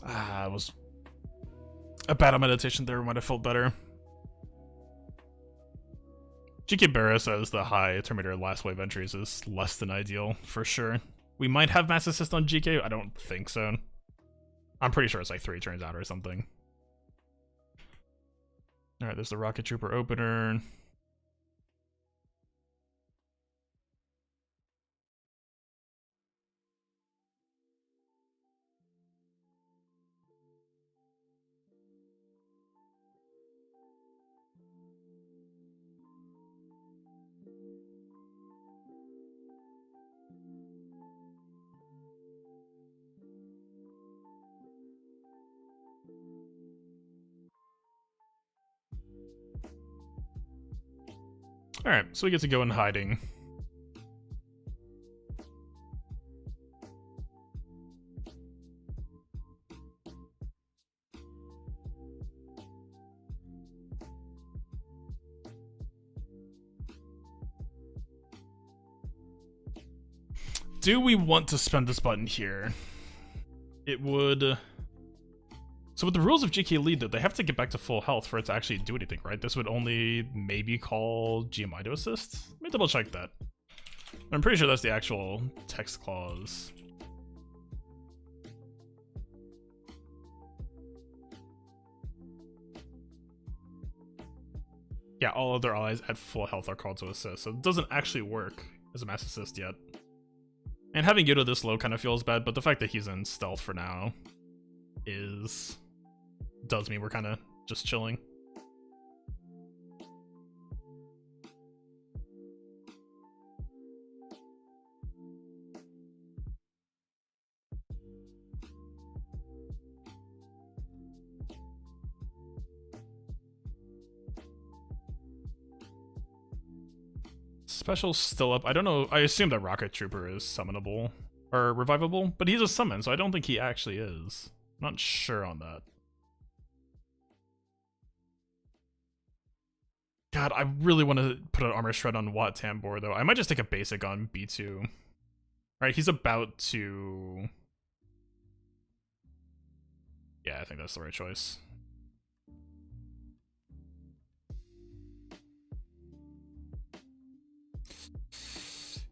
It was a battle meditation there might have felt better. GK Barris as the high Terminator last wave entries is less than ideal, for sure. We might have mass assist on GK, I don't think so. I'm pretty sure it's like 3 turns out or something. Alright, there's the Rocket Trooper opener. Alright, so we get to go in hiding. Do we want to spend this button here? It would... So with the rules of GK lead, though, they have to get back to full health for it to actually do anything, right? This would only maybe call GMI to assist? Let me double check that. I'm pretty sure that's the actual text clause. Yeah, all other allies at full health are called to assist, so it doesn't actually work as a mass assist yet. And having Yoda this low kind of feels bad, but the fact that he's in stealth for now does mean we're kind of just chilling. special's still up. I don't know. I assume that Rocket Trooper is summonable or revivable, but he's a summon, so I don't think he actually is. I'm not sure on that. God, I really want to put an armor shred on Wat Tambor though. I might just take a basic on B2. Alright, he's about to... Yeah, I think that's the right choice.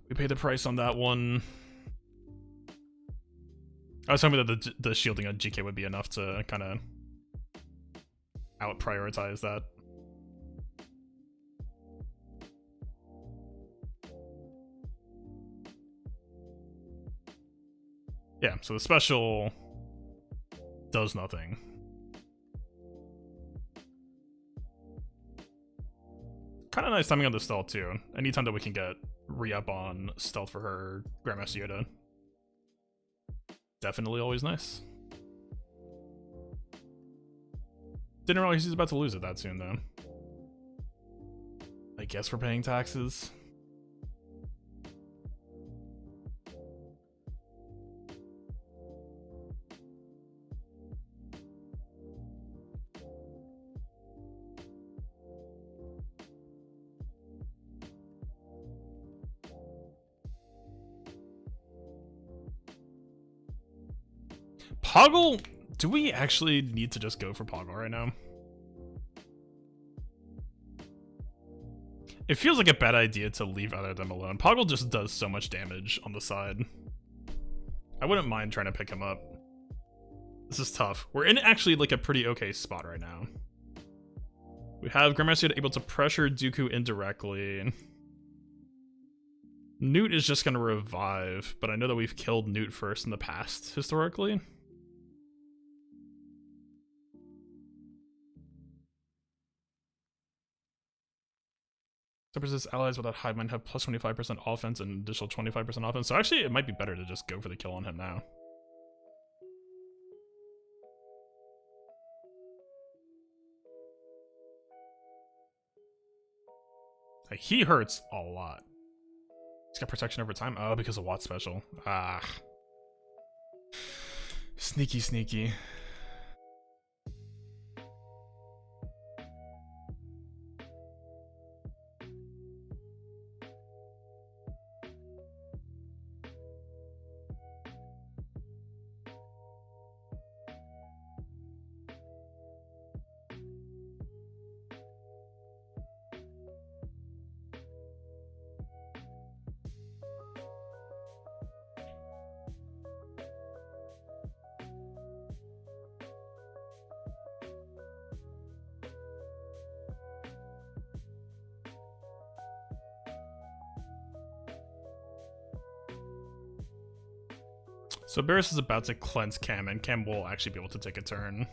We paid the price on that one. I was hoping that the shielding on GK would be enough to kind of out-prioritize that. Yeah, so the special does nothing. Kind of nice timing on the stealth too. Anytime that we can get re-up on stealth for her Grandmaster Yoda. Definitely always nice. Didn't realize he's about to lose it that soon though. I guess we're paying taxes. Poggle? Do we actually need to just go for Poggle right now? It feels like a bad idea to leave either of them alone. Poggle just does so much damage on the side. I wouldn't mind trying to pick him up. This is tough. We're in actually like a pretty okay spot right now. We have Grandmaster able to pressure Dooku indirectly. Newt is just going to revive, but I know that we've killed Newt first in the past, historically. Separatist allies without hive mind have plus 25% offense and additional 25% offense, so actually it might be better to just go for the kill on him now. Like, he hurts a lot. He's got protection over time. Oh, because of Watt special. Ah. Sneaky, sneaky. So Barris is about to cleanse KAM, and KAM will actually be able to take a turn.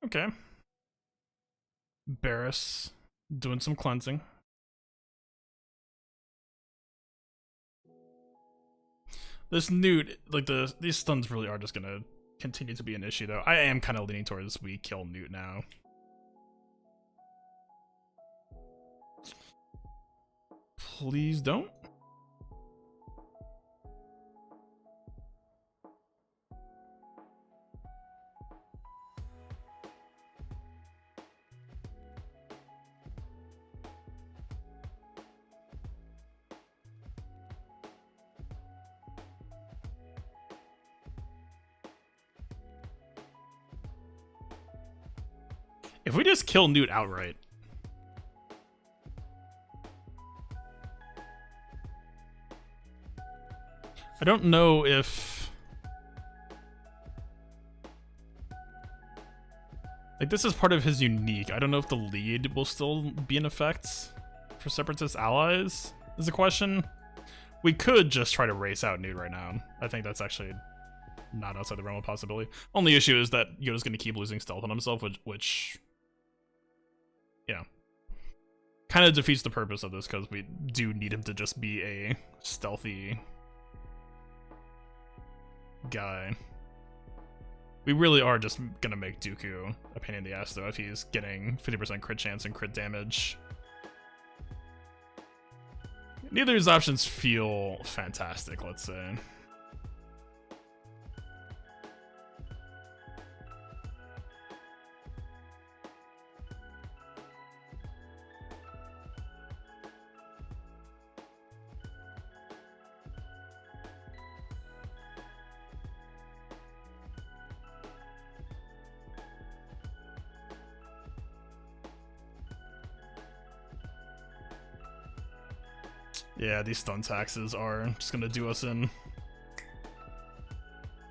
Okay. Barris doing some cleansing. This Newt, like these stuns really are just gonna continue to be an issue though. I am kind of leaning towards we kill Newt now. Please don't. If we just kill Newt outright. I don't know if... Like, this is part of his unique. I don't know if the lead will still be in effect for Separatist allies, is the question. We could just try to race out Newt right now. I think that's actually not outside the realm of possibility. Only issue is that Yoda's going to keep losing stealth on himself, which yeah, kind of defeats the purpose of this, because we do need him to just be a stealthy guy. We really are just going to make Dooku a pain in the ass, though, if he's getting 50% crit chance and crit damage. Neither of these options feel fantastic, let's say. Yeah, these stun taxes are just gonna do us in.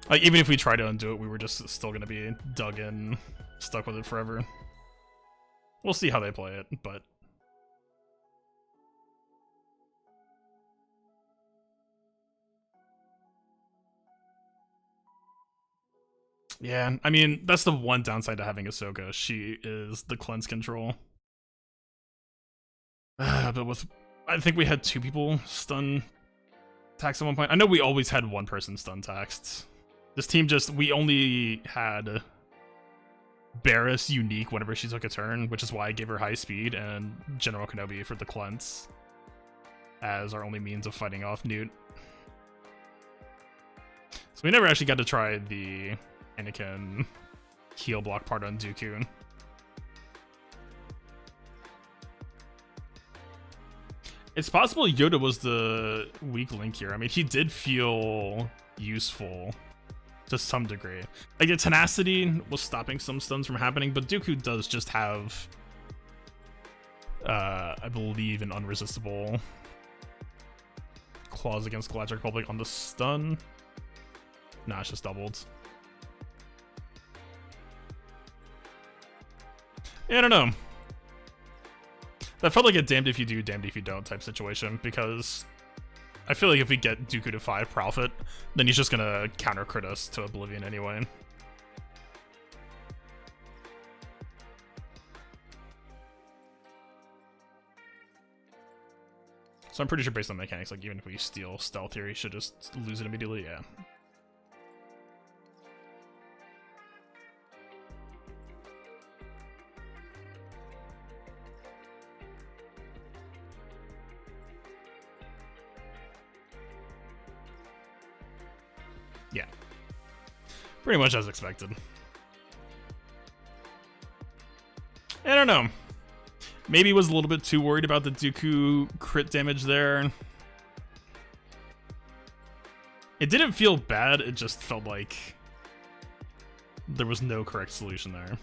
Like, even if we try to undo it, we were just still gonna be dug in, stuck with it forever. We'll see how they play it, but... Yeah, I mean, that's the one downside to having Ahsoka. She is the cleanse control. But with... I think we had 2 people stun taxed at one point. I know we always had 1 person stun taxed. This team just, we only had Barriss unique whenever she took a turn, which is why I gave her high speed, and General Kenobi for the cleanse as our only means of fighting off Newt. So we never actually got to try the Anakin heal block part on Dooku. It's possible Yoda was the weak link here. I mean, he did feel useful to some degree. Like, the tenacity was stopping some stuns from happening, but Dooku does just have, I believe, an unresistible clause against Galactic Republic on the stun. Nah, it's just doubled. Yeah, I don't know. That felt like a damned if you do, damned if you don't type situation, because I feel like if we get Dooku to 5 Prophet, then he's just gonna counter crit us to oblivion anyway. So I'm pretty sure based on mechanics, like, even if we steal stealth here, he should just lose it immediately, yeah. Yeah. Pretty much as expected. I don't know. Maybe was a little bit too worried about the Dooku crit damage there. It didn't feel bad, it just felt like there was no correct solution there.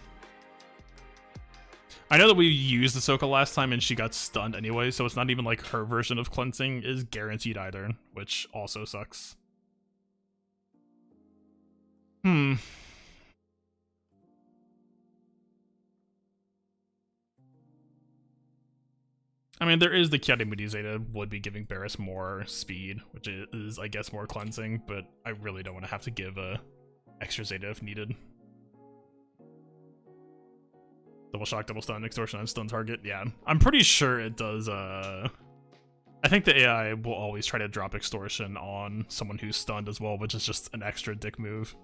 I know that we used Ahsoka last time and she got stunned anyway, so it's not even like her version of cleansing is guaranteed either, which also sucks. I mean, there is the Ki-Adi-Mundi Zeta would be giving Barriss more speed, which is, I guess, more cleansing, but I really don't want to have to give a extra Zeta if needed. Double shock, double stun, extortion on stun target. Yeah, I'm pretty sure it does. I think the AI will always try to drop extortion on someone who's stunned as well, which is just an extra dick move.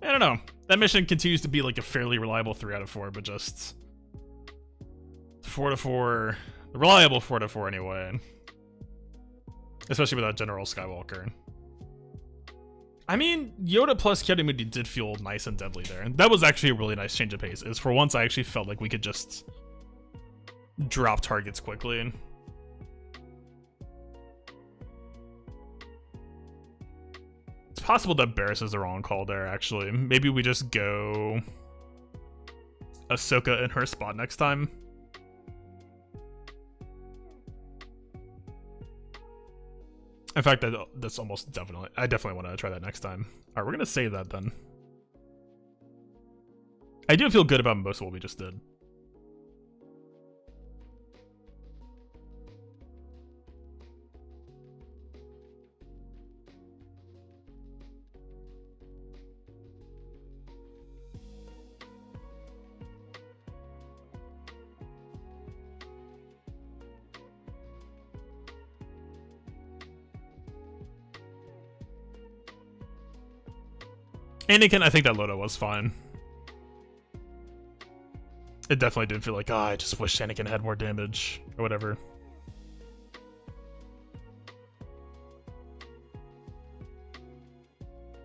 I don't know. That mission continues to be like a fairly reliable 3 out of 4, but just 4 to 4, reliable 4 to 4 anyway. Especially without General Skywalker. I mean, Yoda plus Ki-Adi-Mundi did feel nice and deadly there. And that was actually a really nice change of pace. Is for once I actually felt like we could just drop targets quickly. It's possible that Barriss is the wrong call there, actually. Maybe we just go Ahsoka in her spot next time. In fact, that's almost definitely... I definitely want to try that next time. Alright, we're going to save that then. I do feel good about most of what we just did. Anakin, I think that Loda was fine. It definitely did feel like, I just wish Anakin had more damage, or whatever.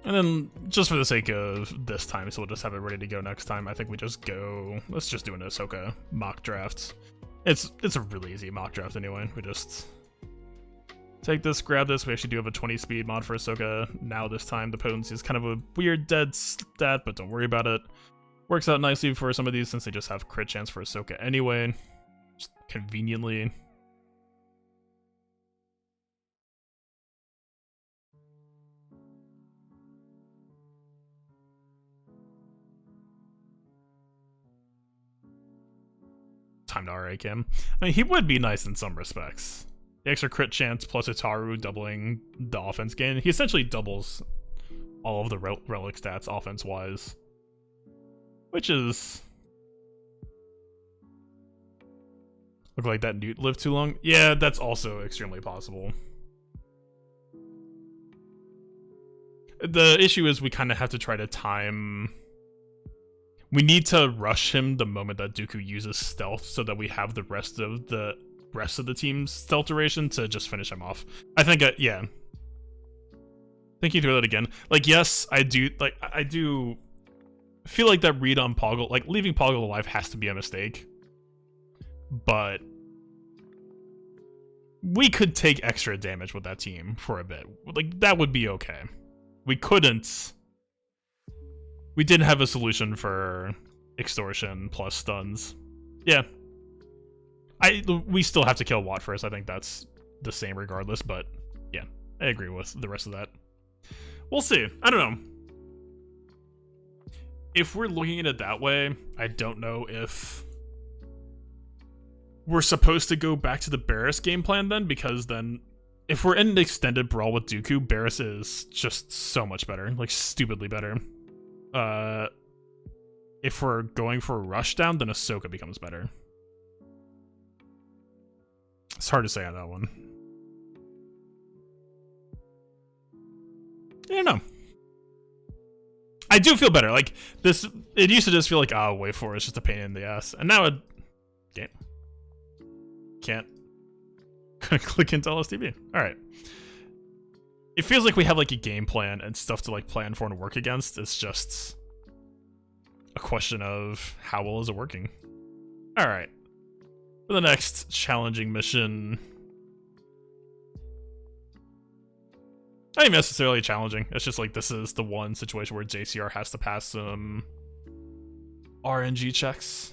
And then, just for the sake of this time, so we'll just have it ready to go next time, I think we just go... Let's just do an Ahsoka mock draft. It's a really easy mock draft anyway. We just... take this, grab this. We actually do have a 20 speed mod for Ahsoka. Now this time, the potency is kind of a weird dead stat, but don't worry about it. Works out nicely for some of these since they just have crit chance for Ahsoka anyway. Just conveniently. Time to RA Cam. I mean, he would be nice in some respects. The extra crit chance plus Itaru doubling the offense gain. He essentially doubles all of the relic stats offense-wise. Which is... Look like that Newt lived too long? Yeah, that's also extremely possible. The issue is we kind of have to try to time... We need to rush him the moment that Dooku uses stealth so that we have the rest of the team's stealth duration to just finish him off. I think, yeah. Thinking through that again. Like, yes, I do feel like that read on Poggle, like, leaving Poggle alive has to be a mistake. But we could take extra damage with that team for a bit. Like, that would be okay. We couldn't... We didn't have a solution for extortion plus stuns. Yeah. We still have to kill Watt first. I think that's the same regardless, but yeah, I agree with the rest of that. We'll see. I don't know. If we're looking at it that way, I don't know if we're supposed to go back to the Barriss game plan then, because then if we're in an extended brawl with Dooku, Barriss is just so much better, like stupidly better. If we're going for a rushdown, then Ahsoka becomes better. It's hard to say on that one. I don't know. I do feel better. Like, this, it used to just feel like, oh, wait for it, it's just a pain in the ass. And now it can't click into LSTB. Alright. It feels like we have like a game plan and stuff to like plan for and work against. It's just a question of how well is it working. Alright. For the next challenging mission, not even necessarily challenging. It's just like this is the one situation where JCR has to pass some RNG checks.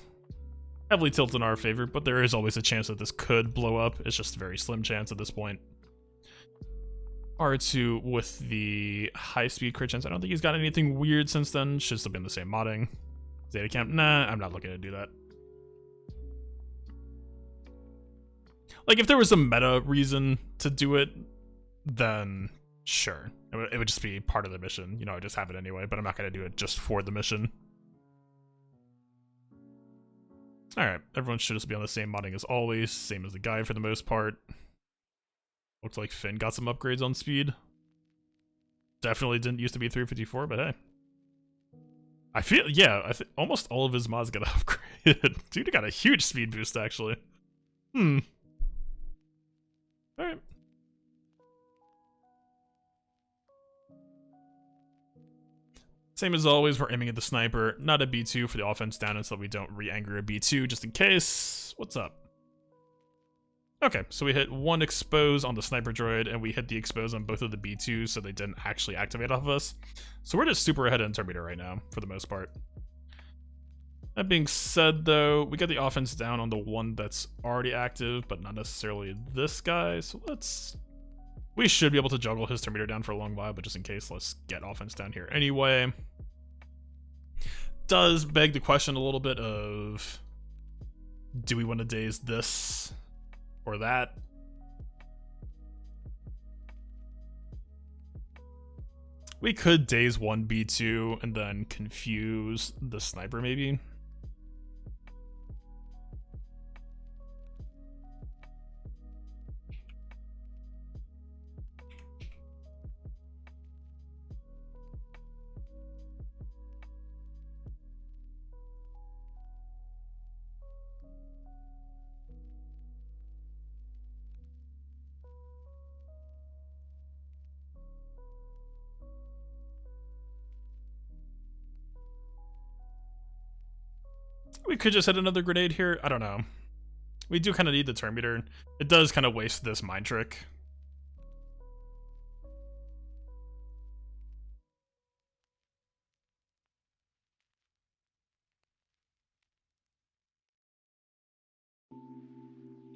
Heavily tilted in our favor, but there is always a chance that this could blow up. It's just a very slim chance at this point. R2 with the high-speed crit chance. I don't think he's got anything weird since then. Should still be in the same modding. Zeta Camp, nah, I'm not looking to do that. Like, if there was a meta reason to do it, then sure. It would just be part of the mission. You know, I just have it anyway, but I'm not going to do it just for the mission. Alright, everyone should just be on the same modding as always. Same as the guy for the most part. Looks like Finn got some upgrades on speed. Definitely didn't used to be 354, but hey. I feel, yeah, I think almost all of his mods got upgraded. Dude got a huge speed boost, actually. Alright. Same as always, we're aiming at the sniper, not a B2 for the offense down until we don't re-anger a B2, just in case. What's up? Okay, so we hit one expose on the sniper droid, and we hit the expose on both of the B2s, so they didn't actually activate off of us. So we're just super ahead in Terminator right now, for the most part. That being said, though, we got the offense down on the one that's already active, but not necessarily this guy, so let's We should be able to juggle his turn meter down for a long while, but just in case, let's get offense down here anyway. Does beg the question a little bit of, do we want to daze this or that? We could daze one B2 and then confuse the sniper maybe. We could just hit another grenade here. I don't know. We do kind of need the turn meter. It does kind of waste this mind trick.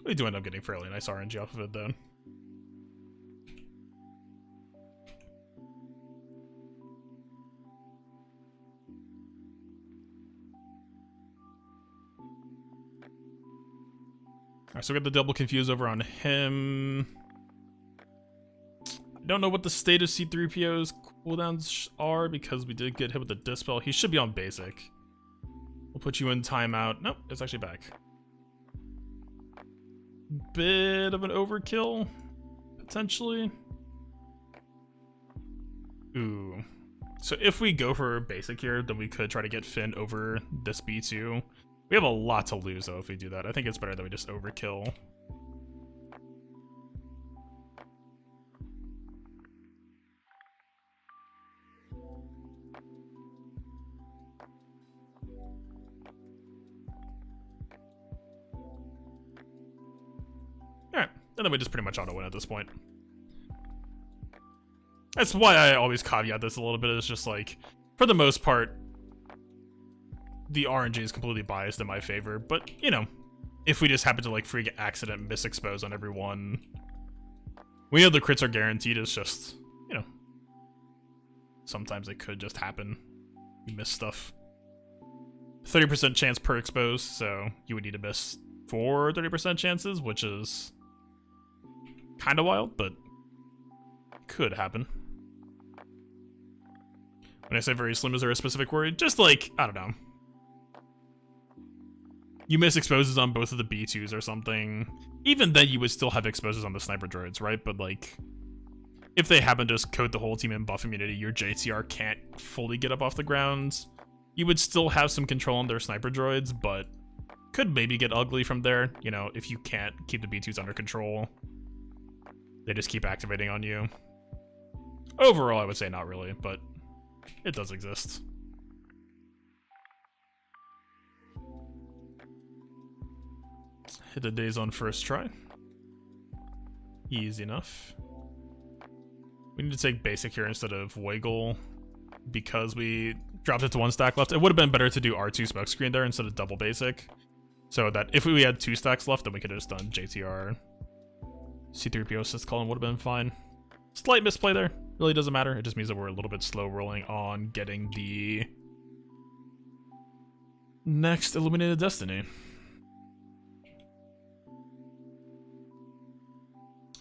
We do end up getting fairly nice RNG off of it, though. Alright, so we got the double confuse over on him. I don't know what the state of C-3PO's cooldowns are because we did get hit with the dispel. He should be on basic. We'll put you in timeout. Nope, it's actually back. Bit of an overkill, potentially. Ooh. So if we go for basic here, then we could try to get Finn over this B2. We have a lot to lose, though, if we do that. I think it's better that we just overkill. Alright, and then we just pretty much auto-win at this point. That's why I always caveat this a little bit. It's just like, for the most part, the RNG is completely biased in my favor, but, you know, if we just happen to, like, freak accident misexpose on everyone, we know the crits are guaranteed. It's just, you know, sometimes it could just happen. You miss stuff. 30% chance per expose, so you would need to miss 4 30% chances, which is kind of wild, but could happen. When I say very slim, is there a specific worry? Just like, I don't know. You miss exposes on both of the B2s or something. Even then, you would still have exposes on the sniper droids, right? But like, if they happen to just coat the whole team in buff immunity, your JTR can't fully get up off the ground. You would still have some control on their sniper droids, but could maybe get ugly from there. You know, if you can't keep the B2s under control, they just keep activating on you. Overall, I would say not really, but it does exist. Hit the days on first try. Easy enough. We need to take basic here instead of Wiggle because we dropped it to 1 stack left. It would have been better to do R2 smokescreen there instead of double basic. So that if we had 2 stacks left, then we could have just done JTR. C-3PO assist column would have been fine. Slight misplay there. Really doesn't matter. It just means that we're a little bit slow rolling on getting the next Illuminated Destiny.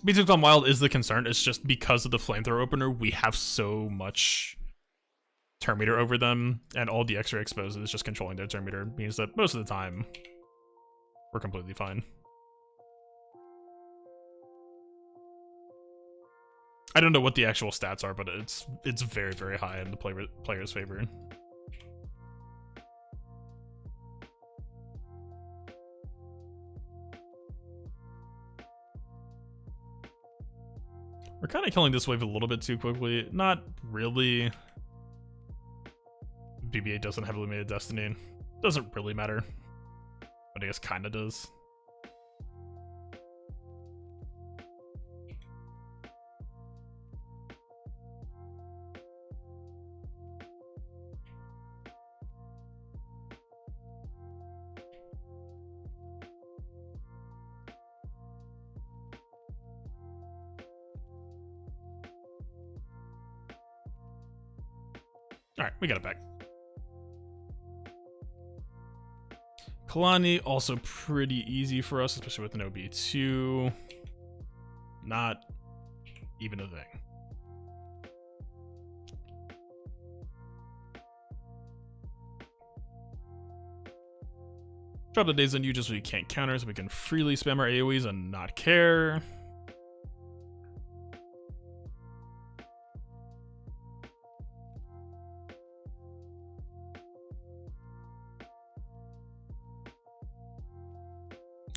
B2 Gone Wild is the concern. It's just because of the flamethrower opener, we have so much turn meter over them, and all the extra exposes just controlling their turn meter means that most of the time we're completely fine. I don't know what the actual stats are, but it's very, very high in the player's favor. We're kind of killing this wave a little bit too quickly. Not really. BB-8 doesn't have Illuminated Destiny. Doesn't really matter. But I guess kind of does. Alright, we got it back. Kalani, also pretty easy for us, especially with an OB2. Not even a thing. Drop the days on you just so you can't counter, so we can freely spam our AoEs and not care.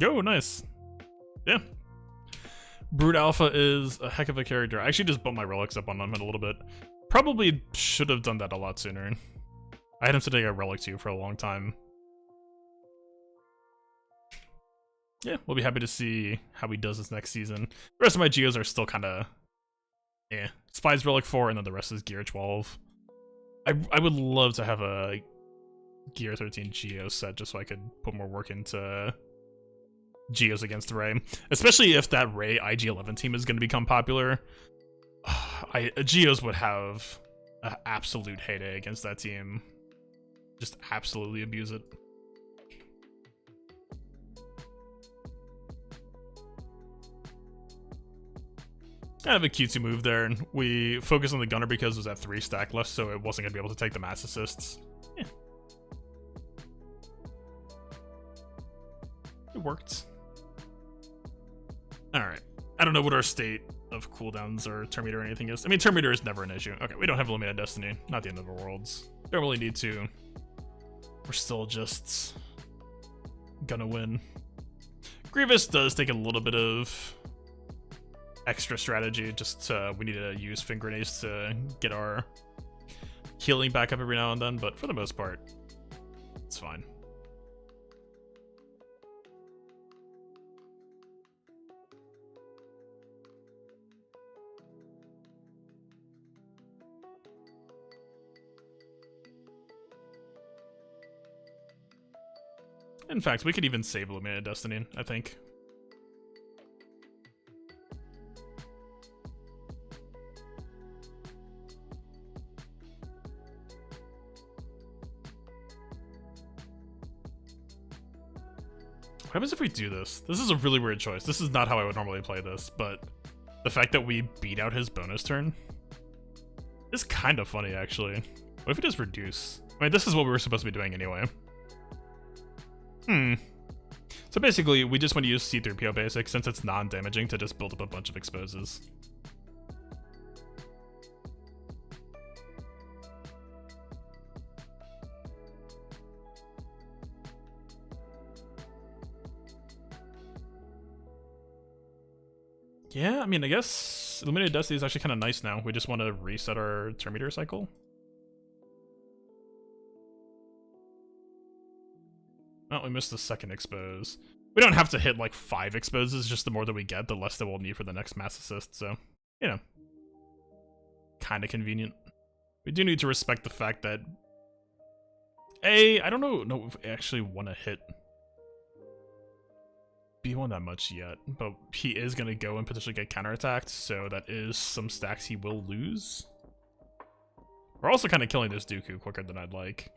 Yo, nice. Yeah. Brute Alpha is a heck of a character. I actually just bumped my relics up on him a little bit. Probably should have done that a lot sooner. I had him sitting at relic 2 for a long time. Yeah, we'll be happy to see how he does this next season. The rest of my Geos are still kind of, Spies Relic 4, and then the rest is Gear 12. I would love to have a Gear 13 Geo set just so I could put more work into Geos against Ray. Especially if that Ray IG-11 team is going to become popular. Geos would have an absolute heyday against that team. Just absolutely abuse it. Kind of a cutesy move there, and we focused on the gunner because it was at 3 stack left, so it wasn't going to be able to take the mass assists. Yeah. It worked. Alright. I don't know what our state of cooldowns or turn meter or anything is. I mean, turn meter is never an issue. Okay, we don't have limited destiny. Not the end of the worlds. Don't really need to. We're still just gonna win. Grievous does take a little bit of extra strategy. Just we need to use Fin Grenades to get our healing back up every now and then, but for the most part, it's fine. In fact, we could even save Illuminated Destiny, I think. What happens if we do this? This is a really weird choice. This is not how I would normally play this, but the fact that we beat out his bonus turn is kind of funny, actually. What if we just reduce? I mean, this is what we were supposed to be doing anyway. So basically, we just want to use C3PO basic since it's non-damaging to just build up a bunch of exposes. Yeah, I mean, I guess Illuminated Destiny is actually kind of nice now. We just want to reset our turn meter cycle. Oh, we missed the second expose. We don't have to hit like 5 exposes, just the more that we get, the less that we'll need for the next mass assist, so, you know. Kind of convenient. We do need to respect the fact that I don't know if we actually want to hit B1 that much yet, but he is going to go and potentially get counterattacked, so that is some stacks he will lose. We're also kind of killing this Dooku quicker than I'd like.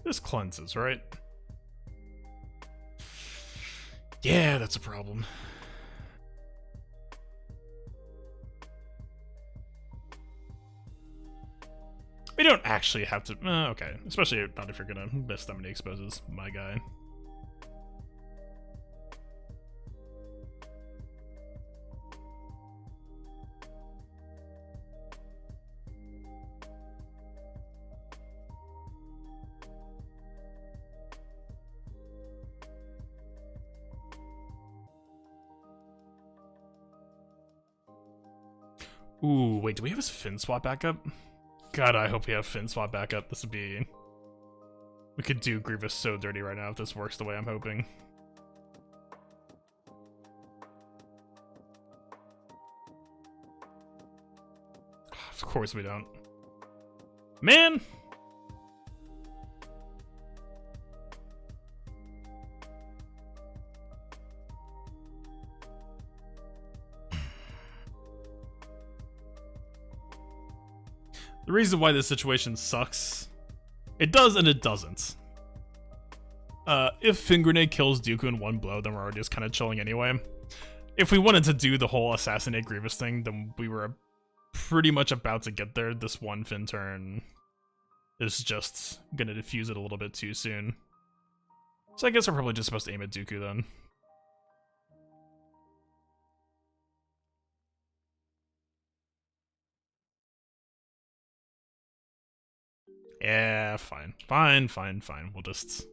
This cleanses, right? Yeah, that's a problem. We don't actually have to... okay. Especially not if you're gonna miss that many exposes, my guy. Ooh, wait, do we have his fin swap backup? God, I hope we have fin swap backup. This would be... We could do Grievous so dirty right now if this works the way I'm hoping. Of course we don't. Man! The reason why this situation sucks, it does and it doesn't. If Fingernail kills Dooku in one blow, then we're already just kind of chilling anyway. If we wanted to do the whole assassinate Grievous thing, then we were pretty much about to get there. This one fin turn is just gonna defuse it a little bit too soon. So I guess we're probably just supposed to aim at Dooku then. Yeah, fine. Fine. We'll just...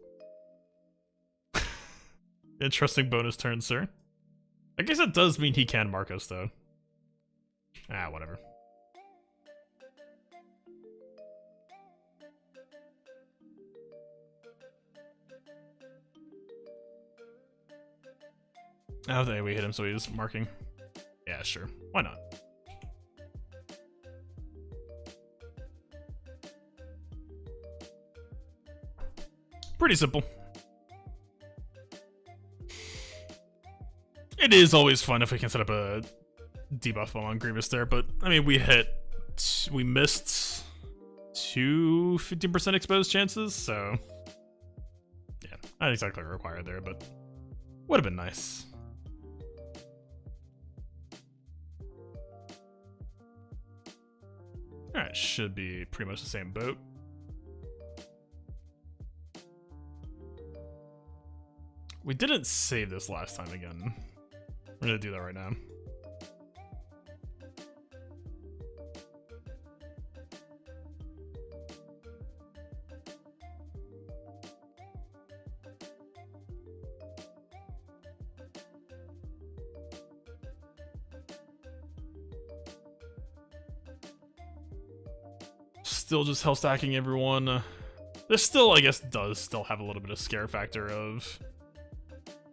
Interesting bonus turn, sir. I guess it does mean he can mark us, though. Ah, whatever. Oh, there we hit him, so he's marking. Yeah, sure. Why not? Pretty simple. It is always fun if we can set up a debuff bomb on Grievous there, but I mean, we missed two 15% exposed chances, so yeah, not exactly required there, but would have been nice. Alright, should be pretty much the same boat. We didn't save this last time again. We're gonna do that right now. Still just hell stacking everyone. This still, I guess, does still have a little bit of scare factor of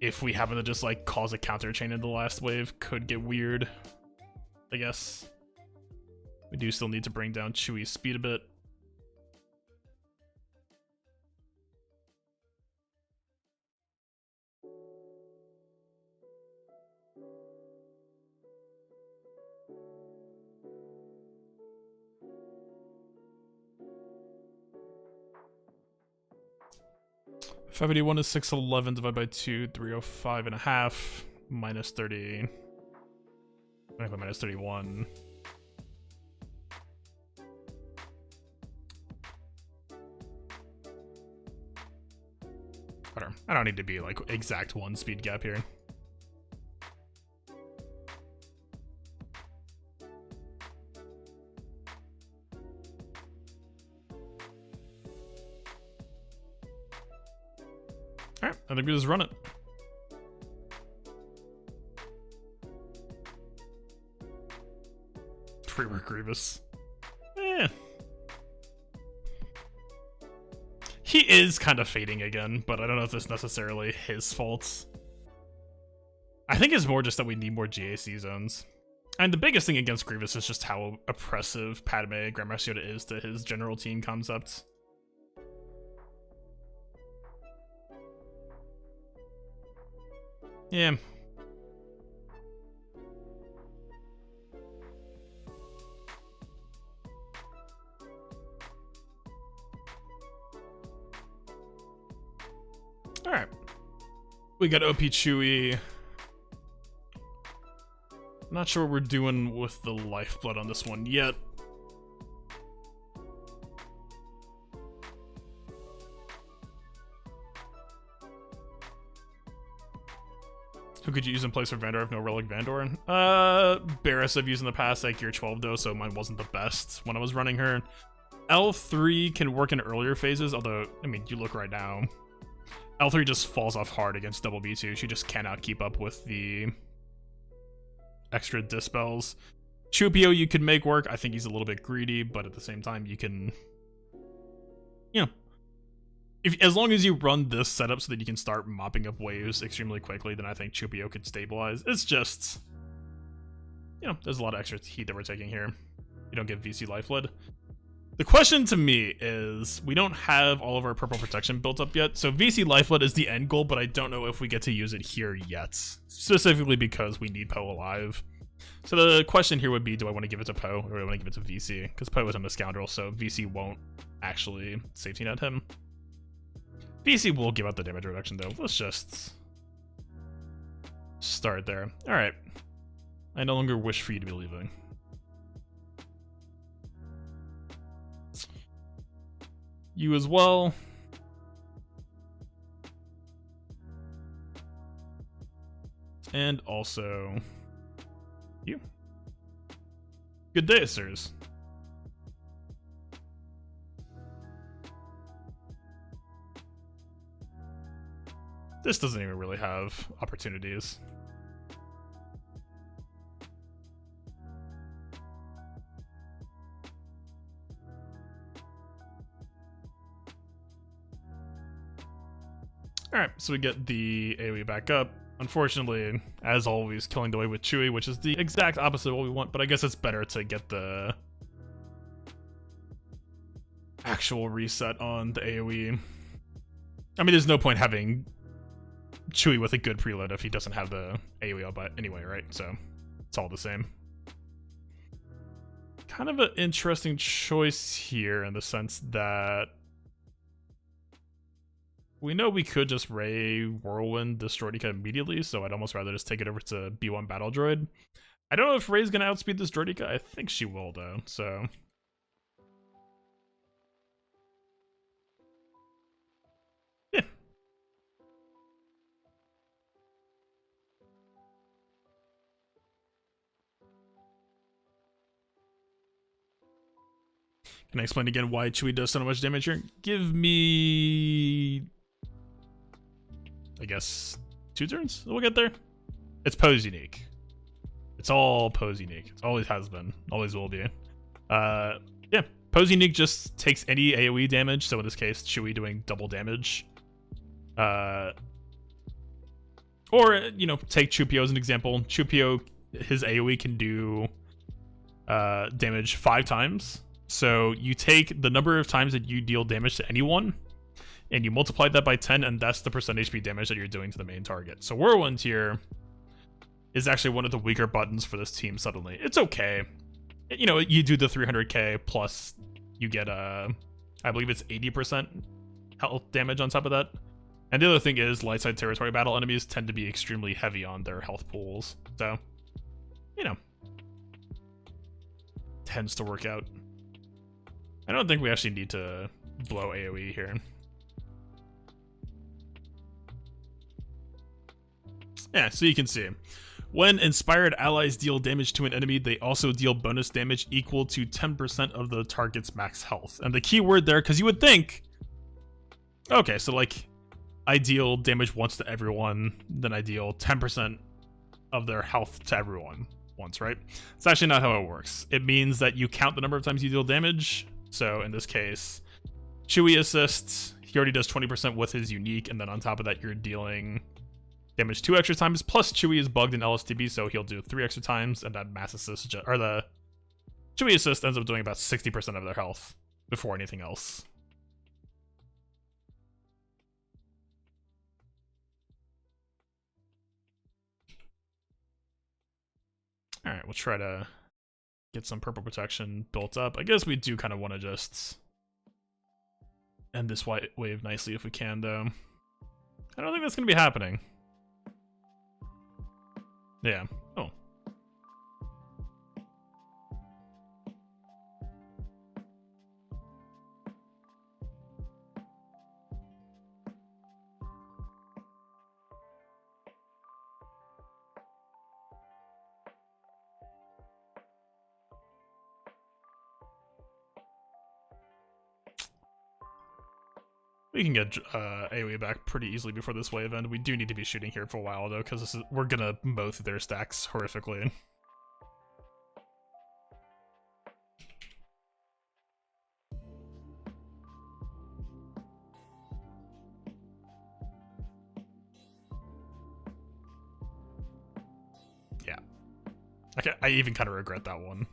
if we happen to just like cause a counter chain in the last wave, could get weird. I guess we do still need to bring down Chewie's speed a bit. $581 is 611 divided by 2, 305 and a half, minus 30, minus 31. Whatever. I don't need to be like exact one speed gap here. Alright, I think we just run it. Rework Grievous. Eh. He is kind of fading again, but I don't know if it's necessarily his fault. I think it's more just that we need more GAC zones. And the biggest thing against Grievous is just how oppressive Padme Grandmaster Yoda is to his general team concepts. Yeah. Alright. We got OP Chewie. Not sure what we're doing with the lifeblood on this one yet. Who could you use in place for Vandor? I have no Relic Vandor. Barris I've used in the past at Gear 12 though, so mine wasn't the best when I was running her. L3 can work in earlier phases, although, I mean, you look right now. L3 just falls off hard against double B2. She just cannot keep up with the extra dispels. Chupio you can make work. I think he's a little bit greedy, but at the same time, you can... You know, as long as you run this setup so that you can start mopping up waves extremely quickly, then I think Chupio could stabilize. It's just, you know, there's a lot of extra heat that we're taking here. You don't get VC Lifelid. The question to me is, we don't have all of our purple protection built up yet, so VC Lifeblood is the end goal, but I don't know if we get to use it here yet, specifically because we need Poe alive. So the question here would be, do I want to give it to Poe, or do I want to give it to VC? Because Poe isn't a Scoundrel, so VC won't actually safety net him. VC will give out the damage reduction, though. Let's just start there. Alright. I no longer wish for you to be leaving. You as well. And also you. Good day, sirs. This doesn't even really have opportunities. Alright, so we get the AoE back up. Unfortunately, as always, killing the way with Chewie, which is the exact opposite of what we want, but I guess it's better to get the actual reset on the AoE. I mean, there's no point having Chewie with a good preload if he doesn't have the AoE up anyway, right? So, it's all the same. Kind of an interesting choice here in the sense that we know we could just Ray Whirlwind this droideka immediately, so I'd almost rather just take it over to B1 Battle Droid. I don't know if Ray's gonna outspeed this droideka. I think she will, though, so yeah. Can I explain again why Chewie does so much damage here? Give me, I guess, 2 turns? We'll get there. It's Poe's unique. It's all Poe's unique. It always has been. Always will be. Yeah. Poe's unique just takes any AoE damage. So in this case, Chewie doing double damage. Or, you know, take Chupio as an example. Chupio, his AoE can do damage 5 times. So you take the number of times that you deal damage to anyone, and you multiply that by 10, and that's the percent HP damage that you're doing to the main target. So Whirlwind here is actually one of the weaker buttons for this team suddenly. It's okay. You know, you do the 300k plus you get, I believe it's 80% health damage on top of that. And the other thing is, light side territory battle enemies tend to be extremely heavy on their health pools. So, you know, tends to work out. I don't think we actually need to blow AoE here. Yeah, so you can see. When inspired allies deal damage to an enemy, they also deal bonus damage equal to 10% of the target's max health. And the key word there, because you would think, okay, so like, I deal damage once to everyone, then I deal 10% of their health to everyone once, right? It's actually not how it works. It means that you count the number of times you deal damage. So in this case, Chewie assists, he already does 20% with his unique, and then on top of that, you're dealing damage 2 extra times, plus Chewie is bugged in LSTB, so he'll do 3 extra times, and that mass assist, or the Chewie assist ends up doing about 60% of their health before anything else. Alright, we'll try to get some purple protection built up. I guess we do kind of want to just end this white wave nicely if we can, though. I don't think that's going to be happening. Yeah. Oh. We can get AoE back pretty easily before this wave end. We do need to be shooting here for a while, though, because we're gonna mow through their stacks horrifically. Yeah. Okay, I even kind of regret that one.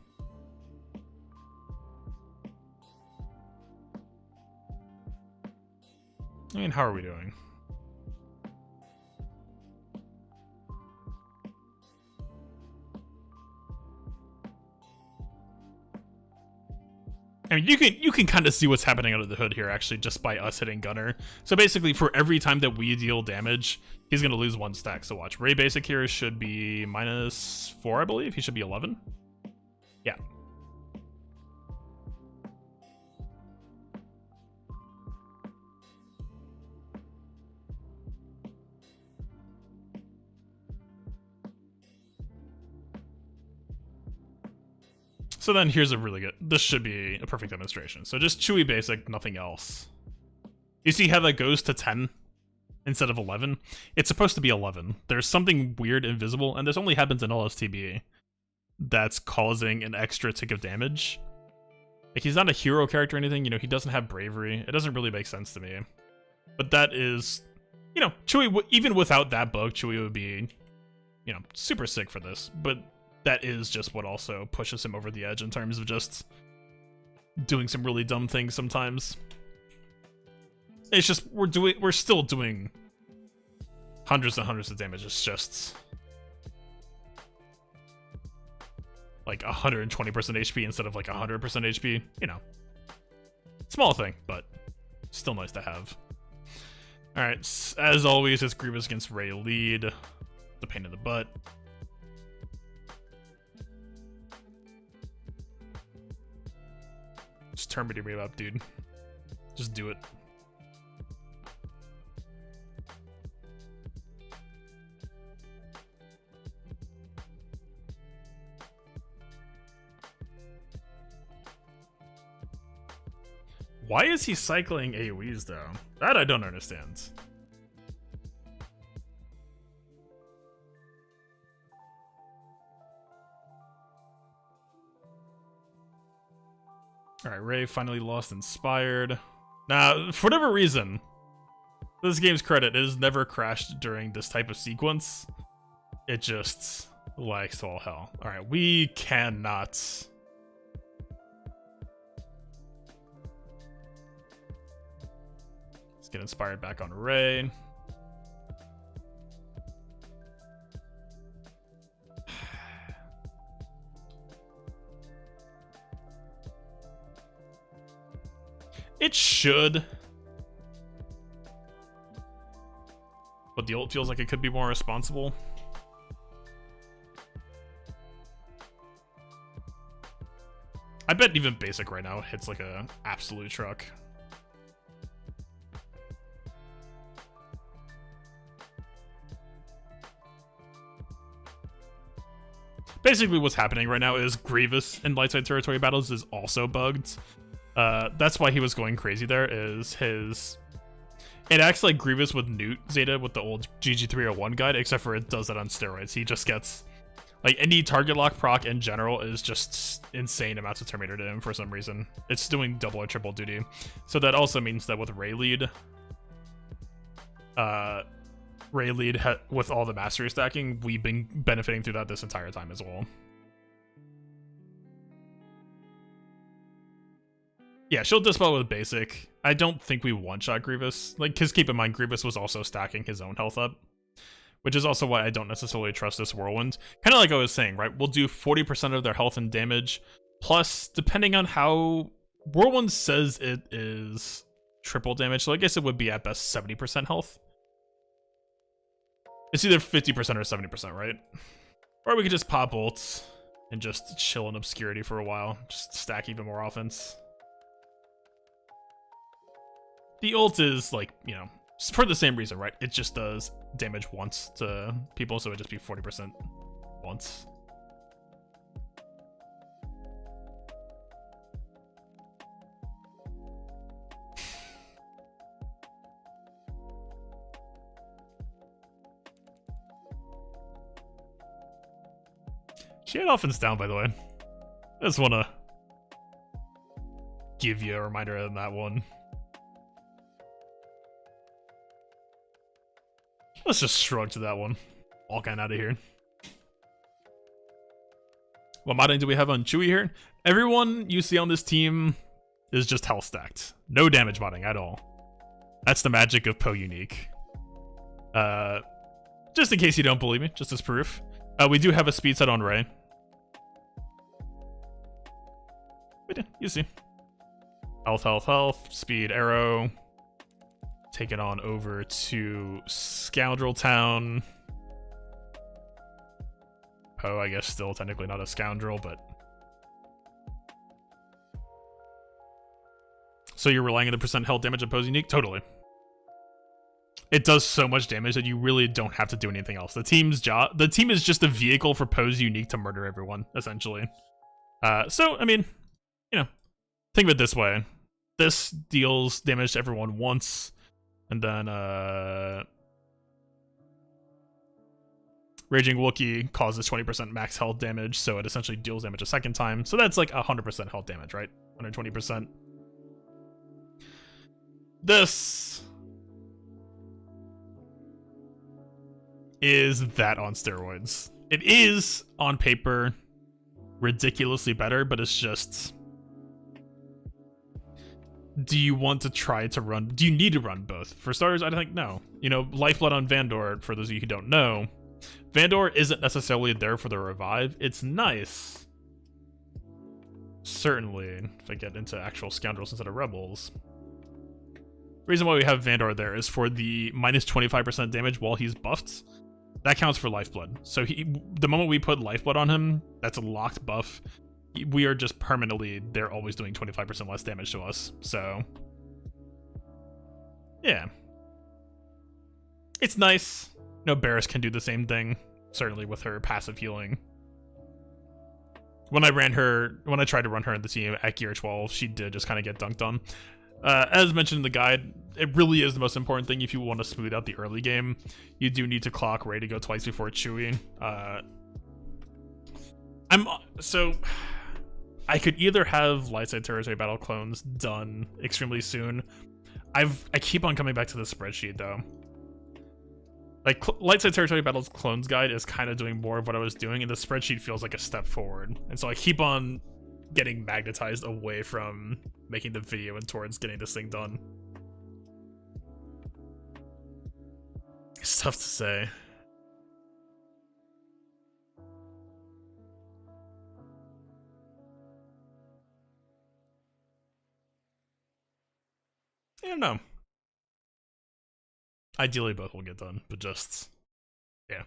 I mean, how are we doing? I mean, you can kind of see what's happening under the hood here, actually, just by us hitting Gunner. So basically, for every time that we deal damage, he's going to lose 1 stack. So watch. Ray basic here should be -4, I believe. He should be 11. Yeah. So then here's a really good, this should be a perfect demonstration. So just Chewy basic, nothing else. You see how that goes to 10 instead of 11? It's supposed to be 11. There's something weird invisible, and this only happens in LSTB, that's causing an extra tick of damage. Like, he's not a hero character or anything, you know, he doesn't have bravery. It doesn't really make sense to me. But that is, you know, Chewy, even without that bug, Chewy would be, you know, super sick for this. But that is just what also pushes him over the edge in terms of just doing some really dumb things sometimes. It's just, we're still doing hundreds and hundreds of damage. It's just like 120% HP instead of like 100% HP. You know, small thing, but still nice to have. All right, as always, it's Grievous against Ray lead. The pain in the butt. Just turn me to me up, dude. Just do it. Why is he cycling AoEs though? That I don't understand. Alright, Ray finally lost Inspired. Now, for whatever reason, this game's credit, it has never crashed during this type of sequence. It just lags all hell. Alright, we cannot. Let's get Inspired back on Ray. It should. But the ult feels like it could be more responsible. I bet even basic right now hits like a absolute truck. Basically what's happening right now is Grievous in light side territory battles is also bugged. That's why he was going crazy there, is his... It acts like Grievous with Newt Zeta with the old GG301 guide, except for it does that on steroids. He just gets... Like, any target lock proc in general is just insane amounts of Terminator to him for some reason. It's doing double or triple duty. So that also means that with Ray lead... with all the mastery stacking, we've been benefiting through that this entire time as well. Yeah, she'll dispel with basic. I don't think we one-shot Grievous. Like, because keep in mind, Grievous was also stacking his own health up. Which is also why I don't necessarily trust this Whirlwind. Kind of like I was saying, right? We'll do 40% of their health and damage. Plus, depending on how... Whirlwind says it is triple damage, so I guess it would be at best 70% health. It's either 50% or 70%, right? Or we could just pop ults and just chill in obscurity for a while. Just stack even more offense. The ult is, like, you know, for the same reason, right? It just does damage once to people, so it'd just be 40% once. She had offense down, by the way. I just want to give you a reminder on that one. Let's just shrug to that one. All kind out of here. What modding do we have on Chewy here? Everyone you see on this team is just health stacked. No damage modding at all. That's the magic of Poe Unique. Just in case you don't believe me, just as proof. We do have a speed set on Rey. But yeah, you see. Health, health, health, speed, arrow. Take it on over to Scoundrel Town. Poe, I guess, still technically not a scoundrel, but... So you're relying on the percent health damage of Poe's unique? Totally. It does so much damage that you really don't have to do anything else. The team is just a vehicle for Poe's unique to murder everyone, essentially. So, I mean, you know, think of it this way. This deals damage to everyone once, and then, Raging Wookiee causes 20% max health damage, so it essentially deals damage a second time. So that's like 100% health damage, right? 120%. This is that on steroids. It is, on paper, ridiculously better, but it's just... Do you want to try to run... Do you need to run both? For starters, I think no. You know, Lifeblood on Vandor, for those of you who don't know, Vandor isn't necessarily there for the revive. It's nice. Certainly, if I get into actual Scoundrels instead of Rebels. The reason why we have Vandor there is for the minus 25% damage while he's buffed. That counts for Lifeblood. So the moment we put Lifeblood on him, that's a locked buff. We are just permanently, they're always doing 25% less damage to us. So, yeah. It's nice. You know, Barriss can do the same thing, certainly with her passive healing. When I tried to run her in the team at Gear 12, she did just kind of get dunked on. As mentioned in the guide, it really is the most important thing if you want to smooth out the early game. You do need to clock Rey to go twice before Chewie. I could either have Lightside Territory Battle clones done extremely soon. I keep on coming back to the spreadsheet though. Like, Lightside Territory Battle's clones guide is kind of doing more of what I was doing, and the spreadsheet feels like a step forward. And so I keep on getting magnetized away from making the video and towards getting this thing done. It's tough to say. I don't know. Ideally, both will get done, but just... yeah.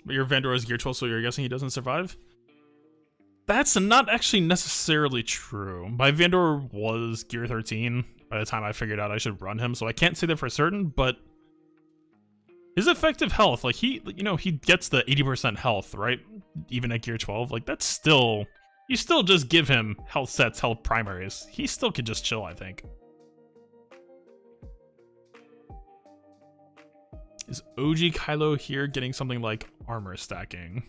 But your Vandor is Gear 12, so you're guessing he doesn't survive? That's not actually necessarily true. My Vandor was Gear 13 by the time I figured out I should run him, so I can't say that for certain, but... his effective health, like, he gets the 80% health, right? Even at Gear 12, like, that's still... you still just give him health sets, health primaries. He still could just chill, I think. Is OG Kylo here getting something like armor stacking?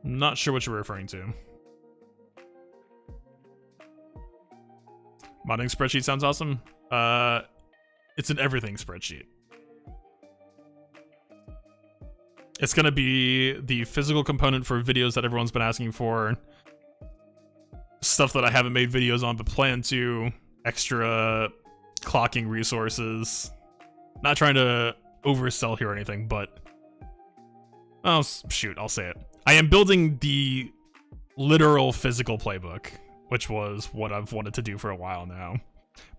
Not sure what you're referring to. Modding spreadsheet sounds awesome. It's an everything spreadsheet. It's gonna be the physical component for videos that everyone's been asking for. Stuff that I haven't made videos on but plan to. Extra clocking resources. Not trying to oversell here or anything, but... oh, shoot, I'll say it. I am building the literal physical playbook, which was what I've wanted to do for a while now.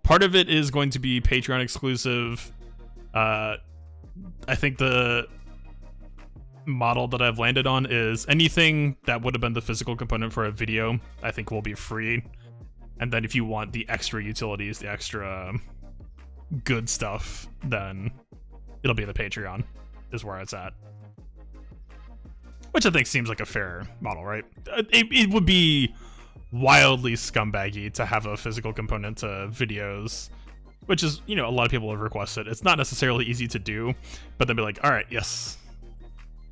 Part of it is going to be Patreon exclusive. I think the model that I've landed on is anything that would have been the physical component for a video, I think will be free. And then if you want the extra utilities, the extra good stuff, then it'll be the Patreon, is where it's at. Which I think seems like a fair model, right? It would be wildly scumbaggy to have a physical component to videos, which is, you know, a lot of people have requested. It's not necessarily easy to do, but then be like, all right, yes,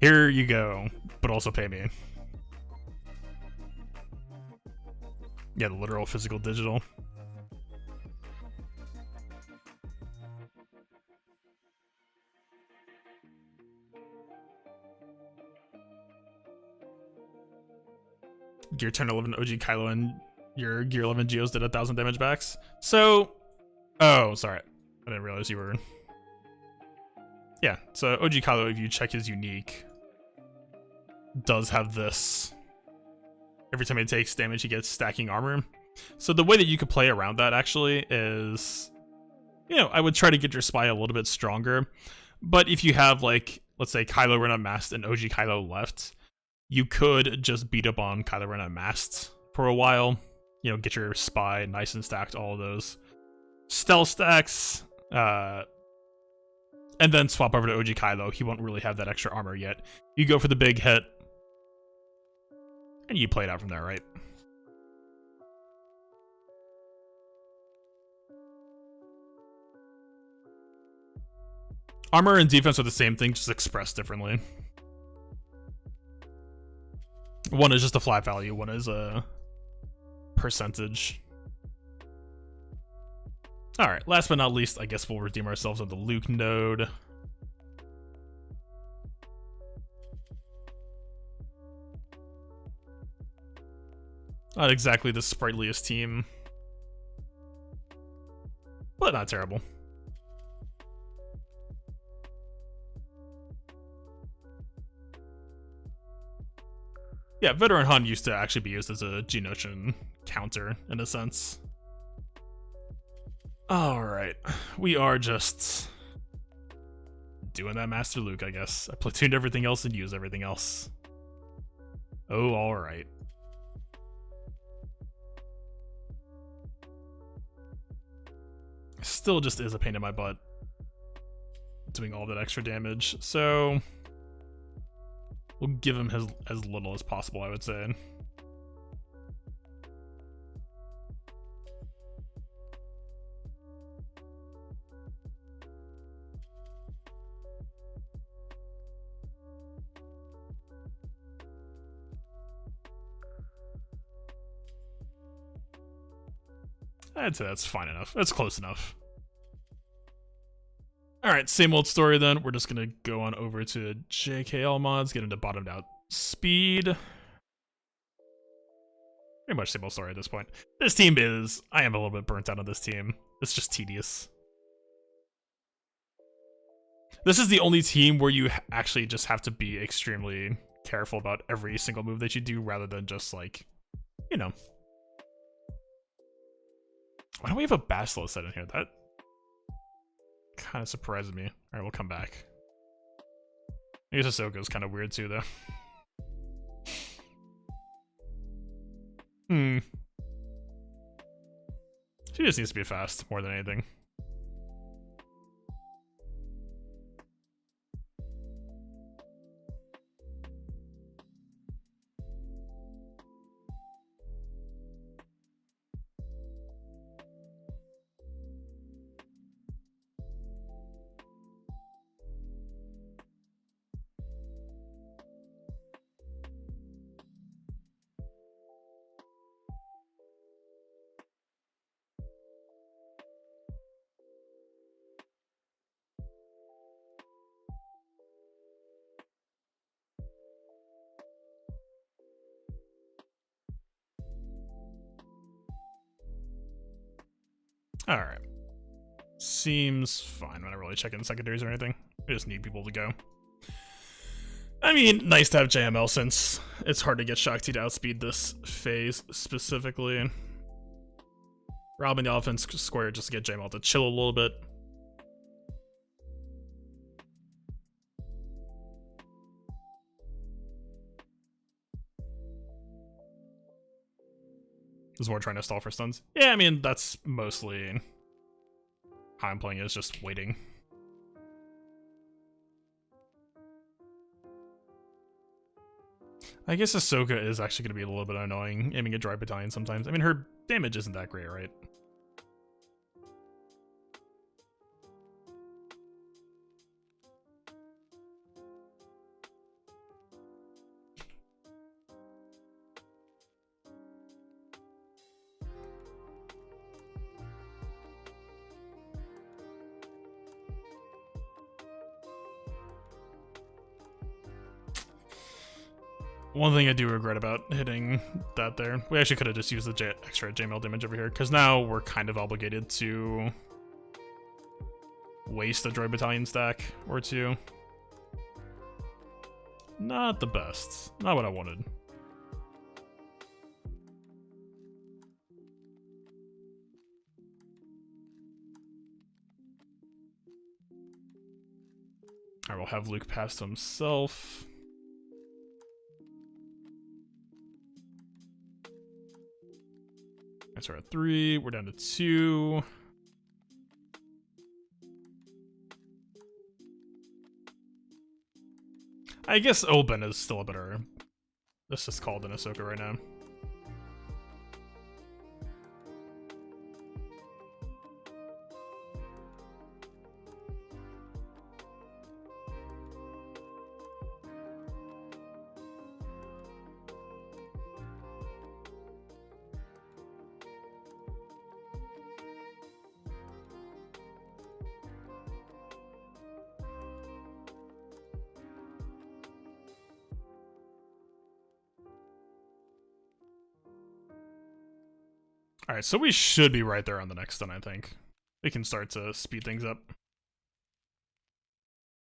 here you go, but also pay me. Yeah, the literal physical digital. Gear 10, 11 OG Kylo and your Gear 11 Geos did 1,000 damage backs. So, oh, sorry. I didn't realize you were... Yeah, so OG Kylo, if you check his unique, does have this. Every time he takes damage, he gets stacking armor. So the way that you could play around that, actually, is... You know, I would try to get your spy a little bit stronger. But if you have, like, let's say Kylo Ren unmasked and OG Kylo left, you could just beat up on Kylo Ren unmasked for a while. You know, get your spy nice and stacked, all of those stealth stacks, and then swap over to OG Kylo. He won't really have that extra armor yet. You go for the big hit, and you play it out from there, right? Armor and defense are the same thing, just expressed differently. One is just a flat value, one is a percentage. Alright, last but not least, I guess we'll redeem ourselves on the Luke node. Not exactly the sprightliest team, but not terrible. Yeah, Veteran Hun used to actually be used as a Geonosian counter, in a sense. Alright, we are just doing that Master Luke, I guess. I platooned everything else and used everything else. Oh, alright. Still just is a pain in my butt doing all that extra damage, so we'll give him as little as possible, I would say. I'd say that's fine enough. That's close enough. Alright, same old story then. We're just gonna go on over to JKL mods, get into bottomed out speed. Pretty much same old story at this point. This team is... I am a little bit burnt out on this team. It's just tedious. This is the only team where you actually just have to be extremely careful about every single move that you do, rather than just, like, you know. Why don't we have a Basilisk set in here? That kind of surprises me. Alright, we'll come back. I guess Ahsoka's kind of weird too, though. She just needs to be fast more than anything. Alright. Seems fine. I'm not really checking secondaries or anything. I just need people to go. I mean, nice to have JML since it's hard to get Shakti to outspeed this phase specifically. Robbing the offense square just to get JML to chill a little bit. Is more trying to stall for stuns. Yeah, I mean, that's mostly how I'm playing, is just waiting. I guess Ahsoka is actually going to be a little bit annoying, aiming a dry battalion sometimes. I mean, her damage isn't that great, right? One thing I do regret about hitting that there, we actually could have just used the extra J-mail damage over here, because now we're kind of obligated to waste a droid battalion stack or two. Not the best. Not what I wanted. Alright, we'll have Luke pass to himself. That's our 3. We're down to 2. I guess Oben is still a better assist call than Ahsoka right now. Alright, so we should be right there on the next stun, I think. We can start to speed things up.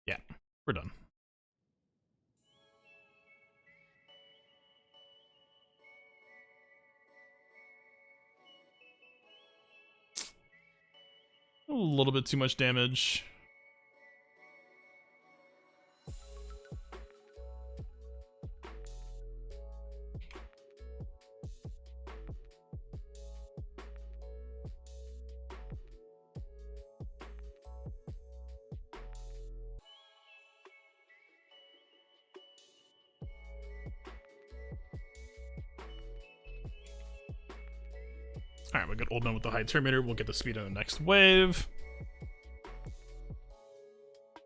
Yeah, we're done. A little bit too much damage. Alright, we'll get Old Man with the high Terminator. We'll get the speed in the next wave.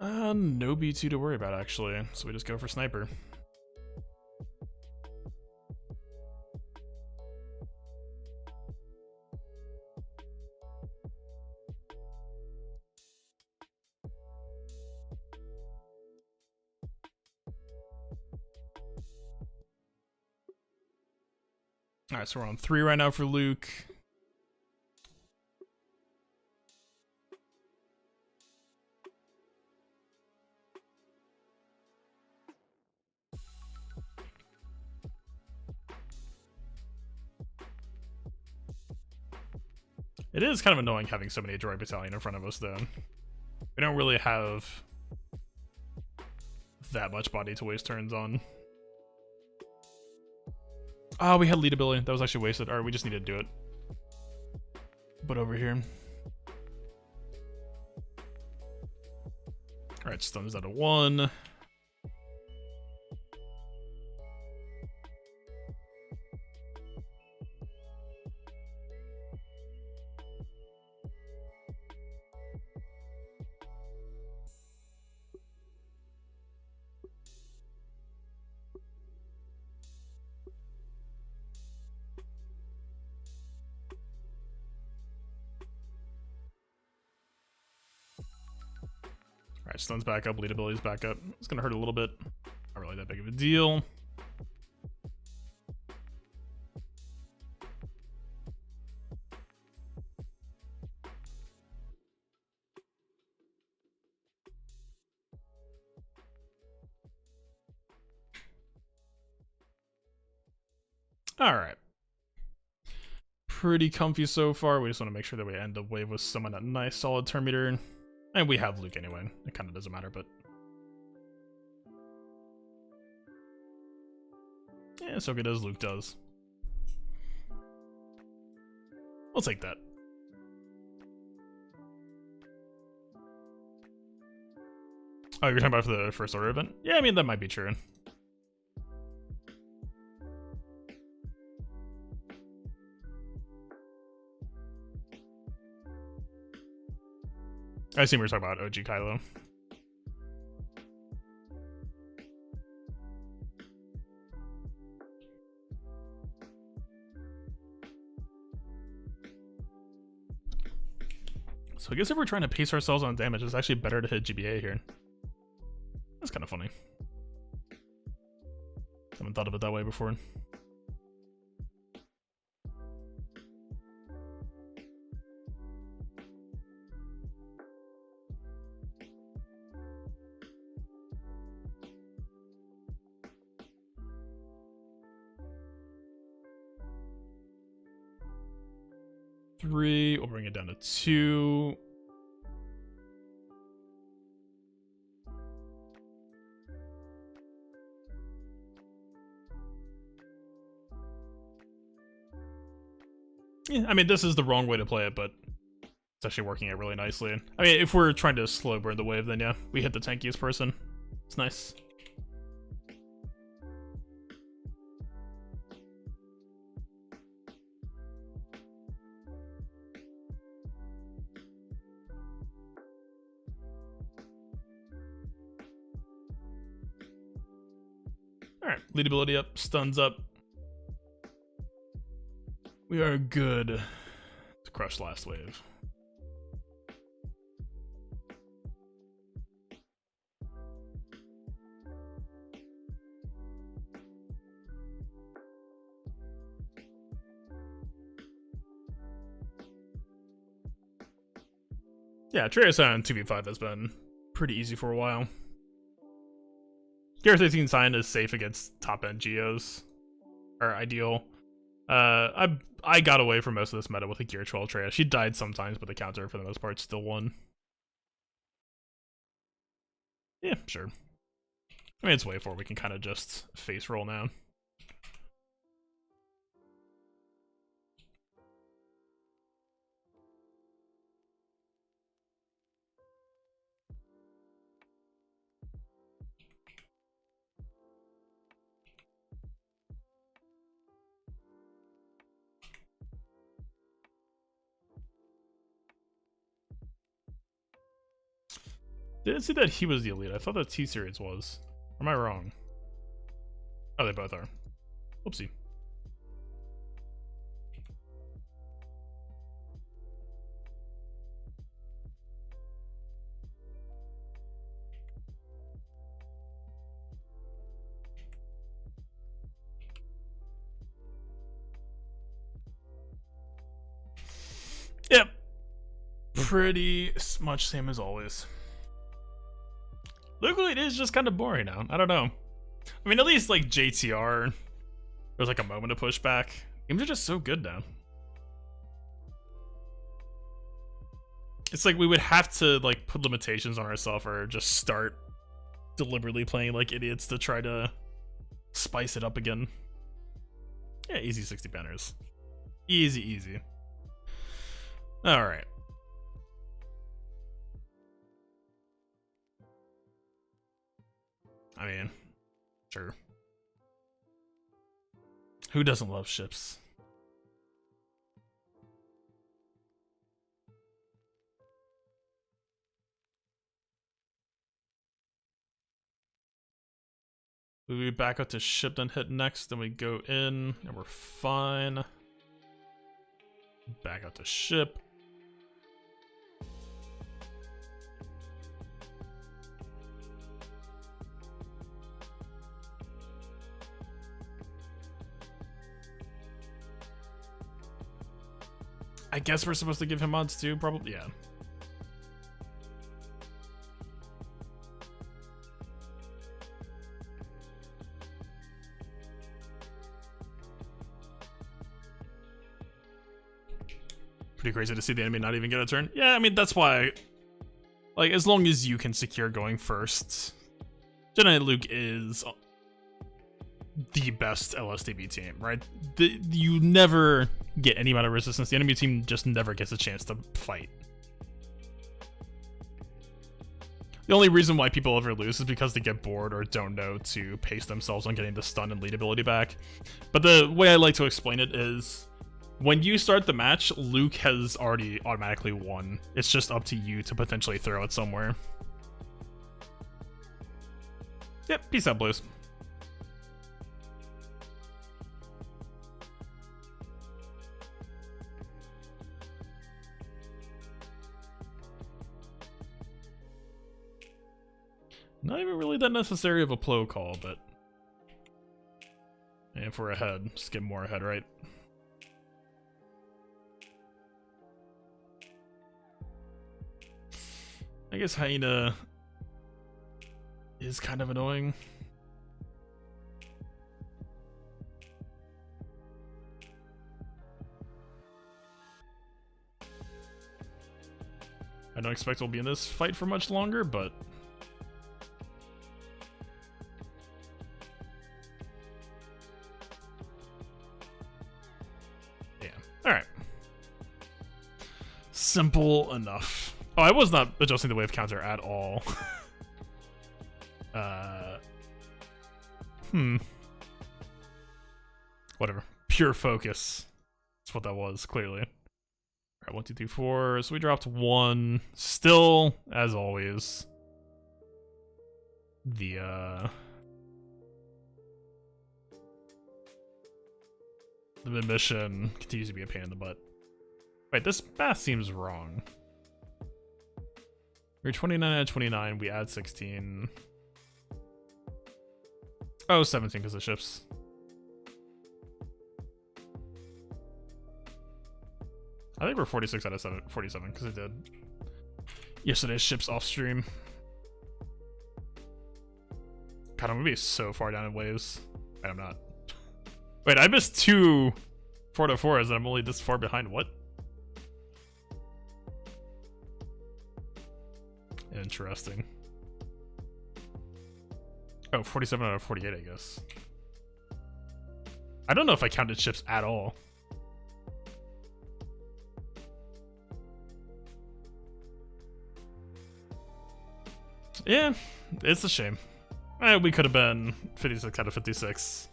No B2 to worry about, actually. So we just go for Sniper. Alright, so we're on 3 right now for Luke. It is kind of annoying having so many droid battalion in front of us, though. We don't really have that much body to waste turns on. Oh, we had lead ability. That was actually wasted. Alright, we just need to do it. But over here. Alright, stuns out of 1. Alright, stuns back up, lead abilities back up. It's gonna hurt a little bit. Not really that big of a deal. Alright. Pretty comfy so far. We just want to make sure that we end the wave with someone a nice solid turn meter. And we have Luke anyway. It kind of doesn't matter, but... yeah, so good as Luke does. We'll take that. Oh, you're talking about for the First Order event? Yeah, I mean, that might be true. I assume we were talking about OG Kylo. So I guess if we're trying to pace ourselves on damage, it's actually better to hit GBA here. That's kind of funny. Haven't thought of it that way before. Three, we'll bring it down to 2. Yeah, I mean, this is the wrong way to play it, but it's actually working out really nicely. I mean, if we're trying to slow burn the wave, then yeah, we hit the tankiest person. It's nice. Alright, lead ability up, stuns up. We are good to crush last wave. Yeah, Trios on 2v5 has been pretty easy for a while. Gear 13 Sign is safe against top-end Geos. Or ideal. I got away from most of this meta with a Gear 12 Treya. She died sometimes, but the counter, for the most part, still won. Yeah, sure. I mean, it's wave 4. We can kind of just face roll now. Didn't see that he was the elite. I thought that T-Series was. Or am I wrong? Oh, they both are. Whoopsie. Yep. Pretty much same as always. Locally, it is just kind of boring now. I don't know. I mean, at least like JTR, there's like a moment to push back. Games are just so good now. It's like we would have to like put limitations on ourselves or just start deliberately playing like idiots to try to spice it up again. Yeah, easy 60 banners. Easy, easy. Alright. I mean, sure. Who doesn't love ships? We back up to ship, then hit next, then we go in, and we're fine. Back up to ship. I guess we're supposed to give him mods too, probably, yeah. Pretty crazy to see the enemy not even get a turn. Yeah, I mean, that's why, like, as long as you can secure going first, Jedi Luke is the best LSTB team, right? You never get any amount of resistance. The enemy team just never gets a chance to fight. The only reason why people ever lose is because they get bored or don't know to pace themselves on getting the stun and lead ability back. But the way I like to explain it is, when you start the match, Luke has already automatically won. It's just up to you to potentially throw it somewhere. Yep, peace out, Blues. Not even really that necessary of a plo call, but And if we're ahead, just get more ahead, right? I guess Hyena is kind of annoying. I don't expect we'll be in this fight for much longer, but yeah. Alright. Simple enough. Oh, I was not adjusting the wave counter at all. Whatever. Pure focus. That's what that was, clearly. Alright, 1, 2, 3, 4. So we dropped 1. Still, as always, the mission continues to be a pain in the butt. Wait, this math seems wrong. We're 29 out of 29. We add 16. Oh, 17 because of ships. I think we're 46 out of 47 because I did yesterday's ships off stream. God, I'm gonna be so far down in waves. Wait, I'm not. Wait, I missed 2 4-4s and I'm only this far behind. What? Interesting. Oh, 47 out of 48, I guess. I don't know if I counted ships at all. Yeah, it's a shame. We could have been 56 out of 56.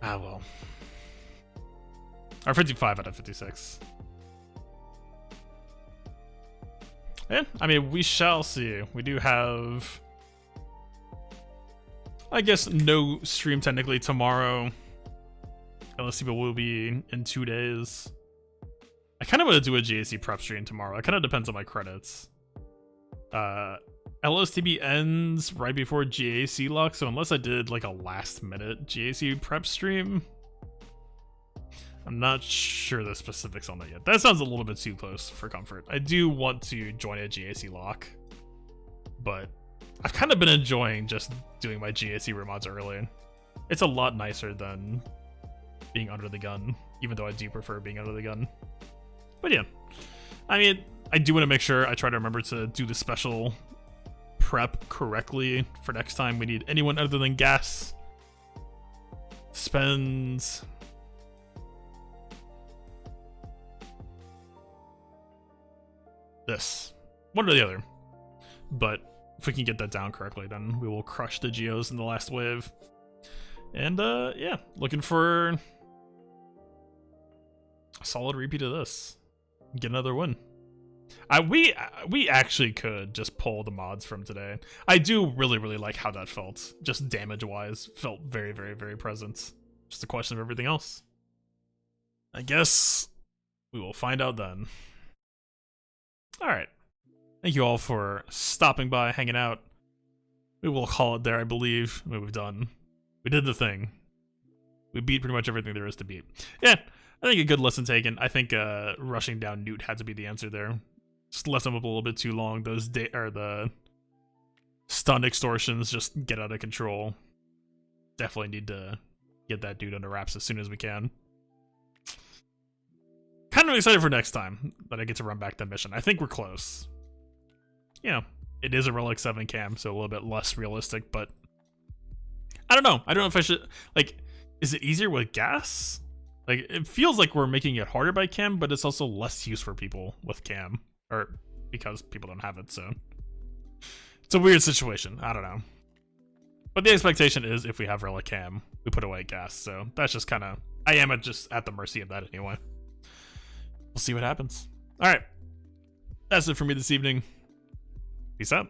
Ah, well. Or 55 out of 56. Yeah, I mean, we shall see. We do have, I guess, no stream technically tomorrow. LSTB will be in 2 days. I kind of want to do a GAC prep stream tomorrow. It kind of depends on my credits. LSTB ends right before GAC lock, so unless I did like a last minute GAC prep stream, I'm not sure the specifics on that yet. That sounds a little bit too close for comfort. I do want to join a GAC lock, but I've kind of been enjoying just doing my GAC remods early. It's a lot nicer than being under the gun, even though I do prefer being under the gun. But yeah, I mean, I do want to make sure I try to remember to do the special prep correctly for next time. We need anyone other than gas spends this, one or the other. But if we can get that down correctly, then we will crush the geos in the last wave. And yeah, looking for a solid repeat of this. Get another win. We actually could just pull the mods from today. I do really like how that felt. Just damage wise, felt very present. Just a question of everything else. I guess we will find out then. Alright. Thank you all for stopping by, hanging out. We will call it there, I believe. We've done. We did the thing. We beat pretty much everything there is to beat. Yeah, I think a good lesson taken. I think rushing down Newt had to be the answer there. Just left them up a little bit too long. Those the stun extortions just get out of control. Definitely need to get that dude under wraps as soon as we can. Kind of excited for next time that I get to run back that mission. I think we're close. You know, it is a Relic 7 cam, so a little bit less realistic, but I don't know. I don't know if I should, like, is it easier with gas? Like, it feels like we're making it harder by cam, but it's also less use for people with cam. Or because people don't have it, so it's a weird situation. I don't know. But the expectation is if we have Relic cam, we put away gas, so that's just kind of, I am just at the mercy of that anyway. We'll see what happens. Alright. That's it for me this evening. Peace out.